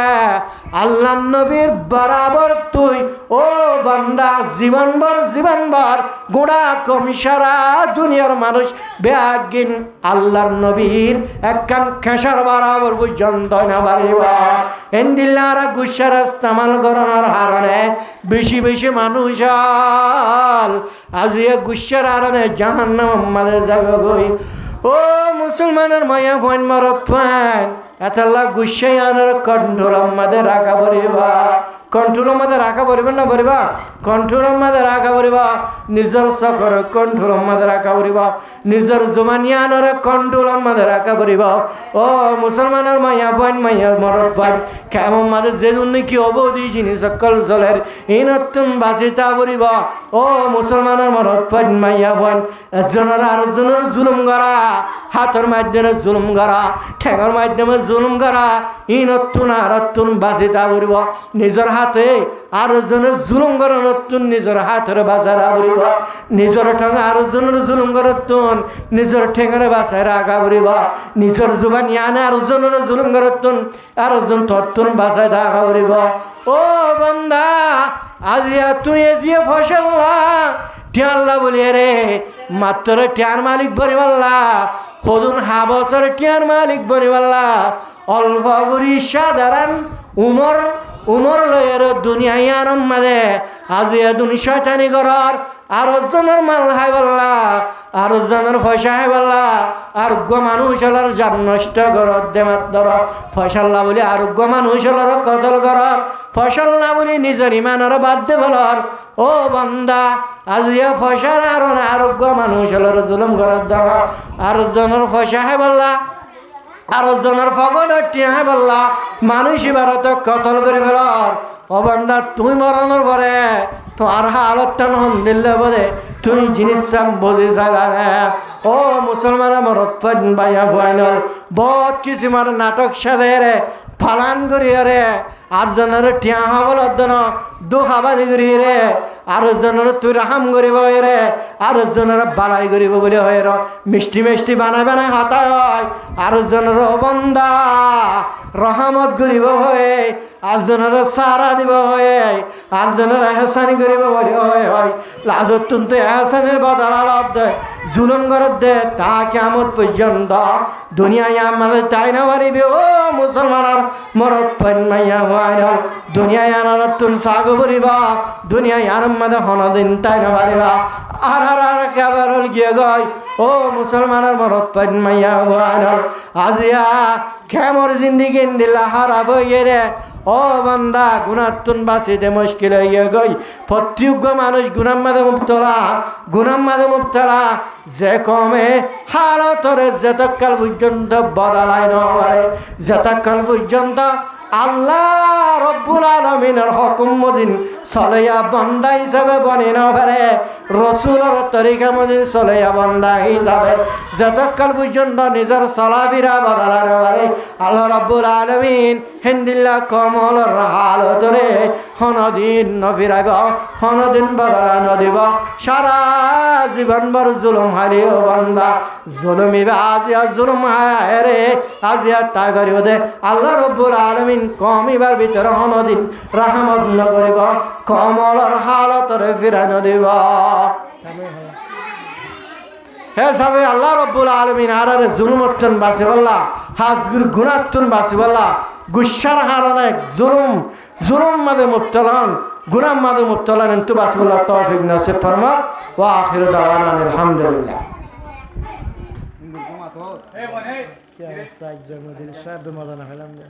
আল্লাহ নবীর বরাবর তুই ও বান্দা জীবনভর গোড়া কম সারা দুনিয়ার মানুষ বেআগিন আল্লাহর নবীর একখান খেসার বরাবর পর্যন্ত না পারিবা এন্দিল্লারা গুসার ইস্তেমাল করানোর হারণে বেশি বেশি মানুষ আজ এ গুসার হারণে জাহান্নাম আমাদের যাবে গই ও মুসলমানের মায়া ফাইন মারত ফাইন এতাল্লা গুসাই আনার কন্ট্রোল আমাদের রাখা পড়িবা কন্ট্রোলের মধ্যে রাখা পড়িবেন না পড়িবা কন্ট্রোলের মধ্যে রাখা পড়িবা নিজের সকর কন্ট্রোলের মধ্যে রাখা পড়িবা নিজের জমানিয়ানের কন্ট্রোলের মধ্যে রাখা পড়িবা ও মুসলমানের মাইয়া ফাইন মাইয়া মরত ফাইন কেমন মাঝে যে কি অবধি জিনিস সকল চলের এই নতুন বাঁচিতা পড়িবা ও মুসলমানের মরত ফাইন মাইয়া ফাইন একজনের আরেকজনের জুলুম করা হাতের মাধ্যমে জুলুম করা ঠেঙার মাধ্যমে জুলুম করা এই নতুন আরতুন বাঁচিতা পড়িব নিজের হাতে আরেকজনের জুলুম করে নতুন নিজের হাতের বাজারা পড়িব নিজের ঠেঙা আরেকজনের জুলুম করে তুন নিজের ঠেঙারে বাঁচায় রাখা পড়িব নিজের জুবান ইয়ানে আরেকজনের জুলুম করে তুন আরেকজন তত্তুন বাঁচায় রাখা পড়িব ও বান্দা আজিয়া তুই এজিয়ে ফসল্লা টিয়াল্লা বলিয়ে রে মাত্র টিয়ার মালিক বরিবাল্লা সদুন বছর টিয়ার মালিক বরিবাল্লা অল্প করি সাধারণ উমর লয়ের দুনিয়ায় আরম মাঝে আজি দুনি শয়তানি করার আরো জনের মাল হাই বললা আরো জনের পয়সা হাই বললা আরোগ্য মানুষ হলার জান নষ্ট করর দেমাত ধর ফসল্লা বলি আরোগ্য মানুষ হলার কতল করর ফসল্লা বলি নিজের ইমানের বাধ্য বলার ও বান্দা আজিয়া ফসার আর আরোগ্য মানুষ হলার জুলুম করার ধর আরো জনের পয়সা হাই বললা আরো জনের ফগল টিয়া বললা মানুষ ভারত কতল করে ফেলার ও বান্দা তুমি মরানোর পরে তো আর হালত হন দিল্লে বলে তুমি জিনিস বুঝি চাইলা ও মুসলমান মরত বাইয়া ভুয়াইনল বহুত কিছু মার নাটক সাজে রে ফালান করিয়া রে আর জনের টিয়া হবল দুঃখ আবাদি করি রে আর জনের তুই রাহাম করিব রে আর জনের বালাই করিব বলে হয় মিষ্টি মিষ্টি বানাই বানাই হাতায় হয় আর জনের বন্দা রহমত করিব হয়ে আর জনের সারা দিব হয়ে আর জনের এহসানি করিব বলে হয় লাজত তুই এহসানের বদলালত দে জুলুম করত দে তা কেমন পর্যন্ত দুনিয়ায় আমাদের তাই না পারিবি ও মুসলমানের মরত পাইয়া হয় দুনিয়ায় আনার তুন সাগ পরিবা দুনিয়ায় আরাম মাদে হনদিন তাই না পারিবা আর কেবার গিয়ে গয় ও মুসলমানের মরত পাইয়া হয় আজিয়া কেমর জিন্দিগি দিল্লা হারাব রে ও বান্দা গুণাতুন বাঁচিতে মুশকিল হয়ে গই প্রত্যেক মানুষ গুণার মাঝে মুবতলা যে কমে হালতরে যেতকাল পর্যন্ত বদলাই নয় যেতকাল পর্যন্ত আল্লাহ রব্বুল আলামিনের হুকুম মজিন চলেয়া বান্দা হিসাবে বনি না পারে রসুলের তরিকা মজিন চলেয়া বান্দা হিসাবে যতক্ষণ পর্যন্ত নিজের চলাফেরা বদলাতে পারে আল্লাহ রব্বুল আলামিন হিন্দিল্লা কমলের হালতরে হনদিন নফিরাইব হনদিন বদলা নদিব সারা জীবন ভর জুলুম হারিও বান্দা জুলুমিবা আজিয়া জুলুম হারে আজিয়া তাই করিব দে আল্লাহ রব্বুল আলামিন কমিবার ভিতরে হনদিন রহমত নকরিব কমলের হালতরে ফিরা নদিব হে সবে আল্লাহ রব্বুল আলামিন আরারে জুলুমতন বাসিবাল্লাহ হাজগুর গুনাহতন বাসিবাল্লাহ গুসার হারানে জুলুম মাদে মুবতলান গুনাহ মাদে মুবতলান ইন্তু বাসিবাল্লাহ তৌফিক নসিব ফরমা ওয়া আখিরু দাওয়ানা আলহামদুলিল্লাহ কি অবস্থা জন্মদিন সব মজা না হলাম না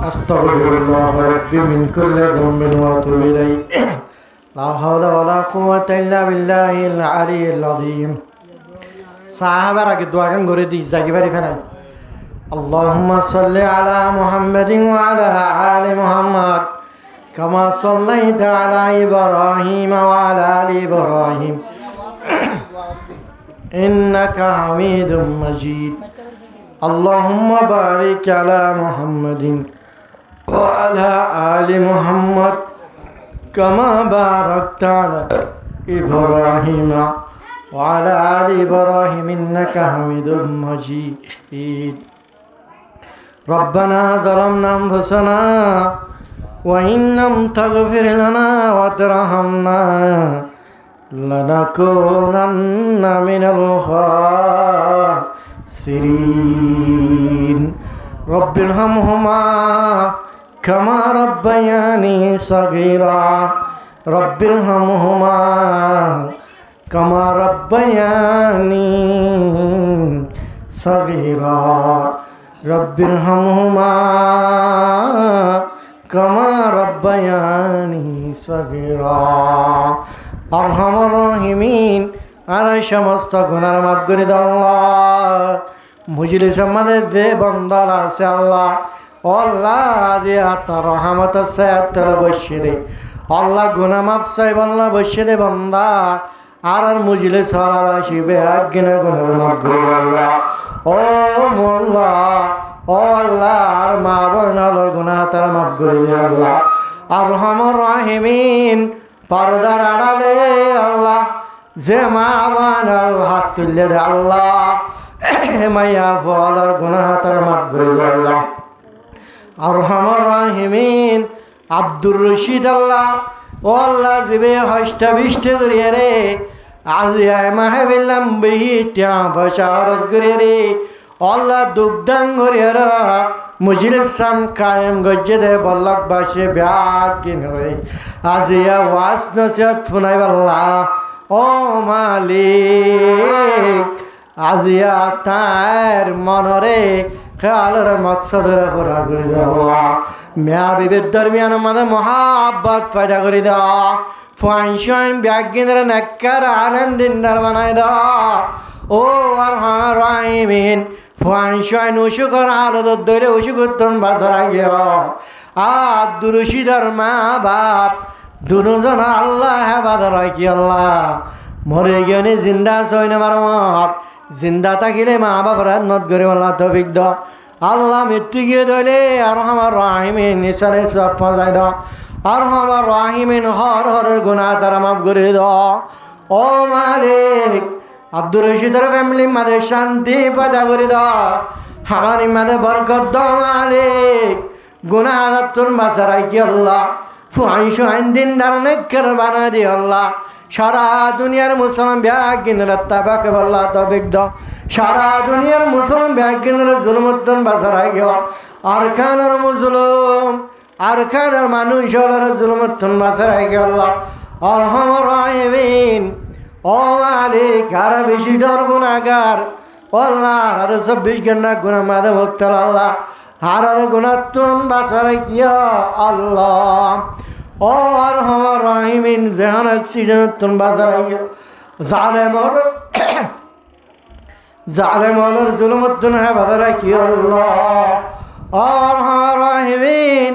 আস্তাগফিরুল্লাহ রাব্বি মিন কুল্লি যামবিন ওয়া আতুবু ইলাইহি লা হাওলা ওয়ালা কুওয়াতা ইল্লা বিল্লাহিল আলিয়্যিল আযীম সাহাবার আগে দোয়া গান করে দি জাগিবারি ফেলাই আল্লাহুম্মা সাল্লি আলা মুহাম্মাদিন ওয়া আলা আলি মুহাম্মাদ কামা সাল্লাইতা আলা ইব্রাহিম ওয়া আলা আলি ইব্রাহিম ইন্নাকা হামিদুম মাজিদ আল্লাহুম্মা বারিক আলা মুহাম্মাদিন ওয়া আলা আলি মুহাম্মাদ কামা বারাকতা আলা ইব্রাহিম ওয়া আলা আলি ইব্রাহিম ইন্নাকা হামিদুম মাজিদ ربنا ظلمنا أنفسنا وإن لم تغفر لنا وترحمنا لنكونن من الخاسرين رب ارحمهما كما ربياني صغيرا رب ارحمهما كما ربياني صغيرا رب ارحمهما كما ربياني صغيرا أرحم الراحمين আর সমস্ত গুনার মাফ করে দাও আল্লাহ মুজলিস আমাদের যে বান্দার আছে আল্লাহ আল্লাহ যে আতার রহমত আছে আতার বশিরে আল্লাহ গুনাহ মাফ চাইব আল্লাহ বশিরে বান্দা আর মুজলিস সালাবাসি বেআজ্ঞা গুনাহ মাফ করে আল্লাহ ও মোল্লা ও আল্লাহ আর মা বোনার গুনাহ তারা মাফ করে আল্লাহ আরহামুর রাহিমিন পর্দার আড়ালে আল্লাহ যে মা বানার হাত তুললে রে আল্লাহ মাইয়া ফলার গুনাহ তারা মাফ করে আল্লাহ আরহামুর রাহিমিন আব্দুর রশিদ আল্লাহ ও আল্লাহ জিবে হষ্টা বিষ্ট করিয়ে রে আজিয়া মাহবিল্লাম বিহিটা বশারস করিয়ে রে আল্লাহ দুগ্ধাং করিয়ে রে মুজলিসাম কায়েম গজ্জে দে বল্লক বাসে ব্যাগিন হয়ে আজিয়া ওয়াস নসিহত ফুনাই আল্লাহ ও মালিক আজিয়া তার মনরে খেয়ালের মকসদের পুরা করে দেওয়া মেয়া বিবেদ দরমিয়ান আমাদের মহাব্বত পয়দা করে দেওয়া ফাইন ব্যাগিনের নেকর আনন্দিন্দার বানাই দেওয়া ও আর রাহিমিন ফাইন উসুকর আলোদ দৈরে উসুকতন বাসর গিয়ে আর দুরুশিদার মা বাপ দুজন আল্লাহ হেফাজত রাখি আল্লাহ মরে গিয়ে জিন্দা সৈন্য মারমত জিন্দা থাকিলে মা বাবার নত করে আল্লাহ তৌফিক দাও আল্লাহ মৃত্যুকে ধরে আর আমার রাহিমিন নিশানে সব ফাঁসাই দাও আর আমার রাহিমিন হর হরের গুণা তারা মাফ করে দাও ও মালিক আব্দুর রশিদের ফ্যামিলি মাদের শান্তি পয়দা করে দাও আমার ইমাদে বরকত দাও মালিক গুনাহ তুন বাসা রাখি আল্লাহ ফুয়াইশু আইন দিন দারনেকের বানা দি আল্লাহ সারা দুনিয়ার মুসলমান ব্যাগিন রাত্তাবাকে বল্লাহ তৌফিক দাও সারা দুনিয়ার মুসলমান ব্যাগিন জুলমুদ্দন বাসা রাখি আর খানের মুসলম আর খানের মানুষ হলার জুলমুদ্দন বাসা রাখি আল্লাহ আরহামুর রাহিমিন ও মালিক আর বেশি ডর গুনাহগার আল্লাহ আর 24 ঘন্টা গুনাহ মাদে মুক্তাল আল্লাহ আর গুনাহ তুন বাসা রাখি আল্লাহ ও আরহামুর রাহিমিন জাহান অক্সিজেন তুন বাসা রাখি জালেমর জুলুমুদ্দন হে বাসা রাখি আল্লাহ আরহামুর রাহিমিন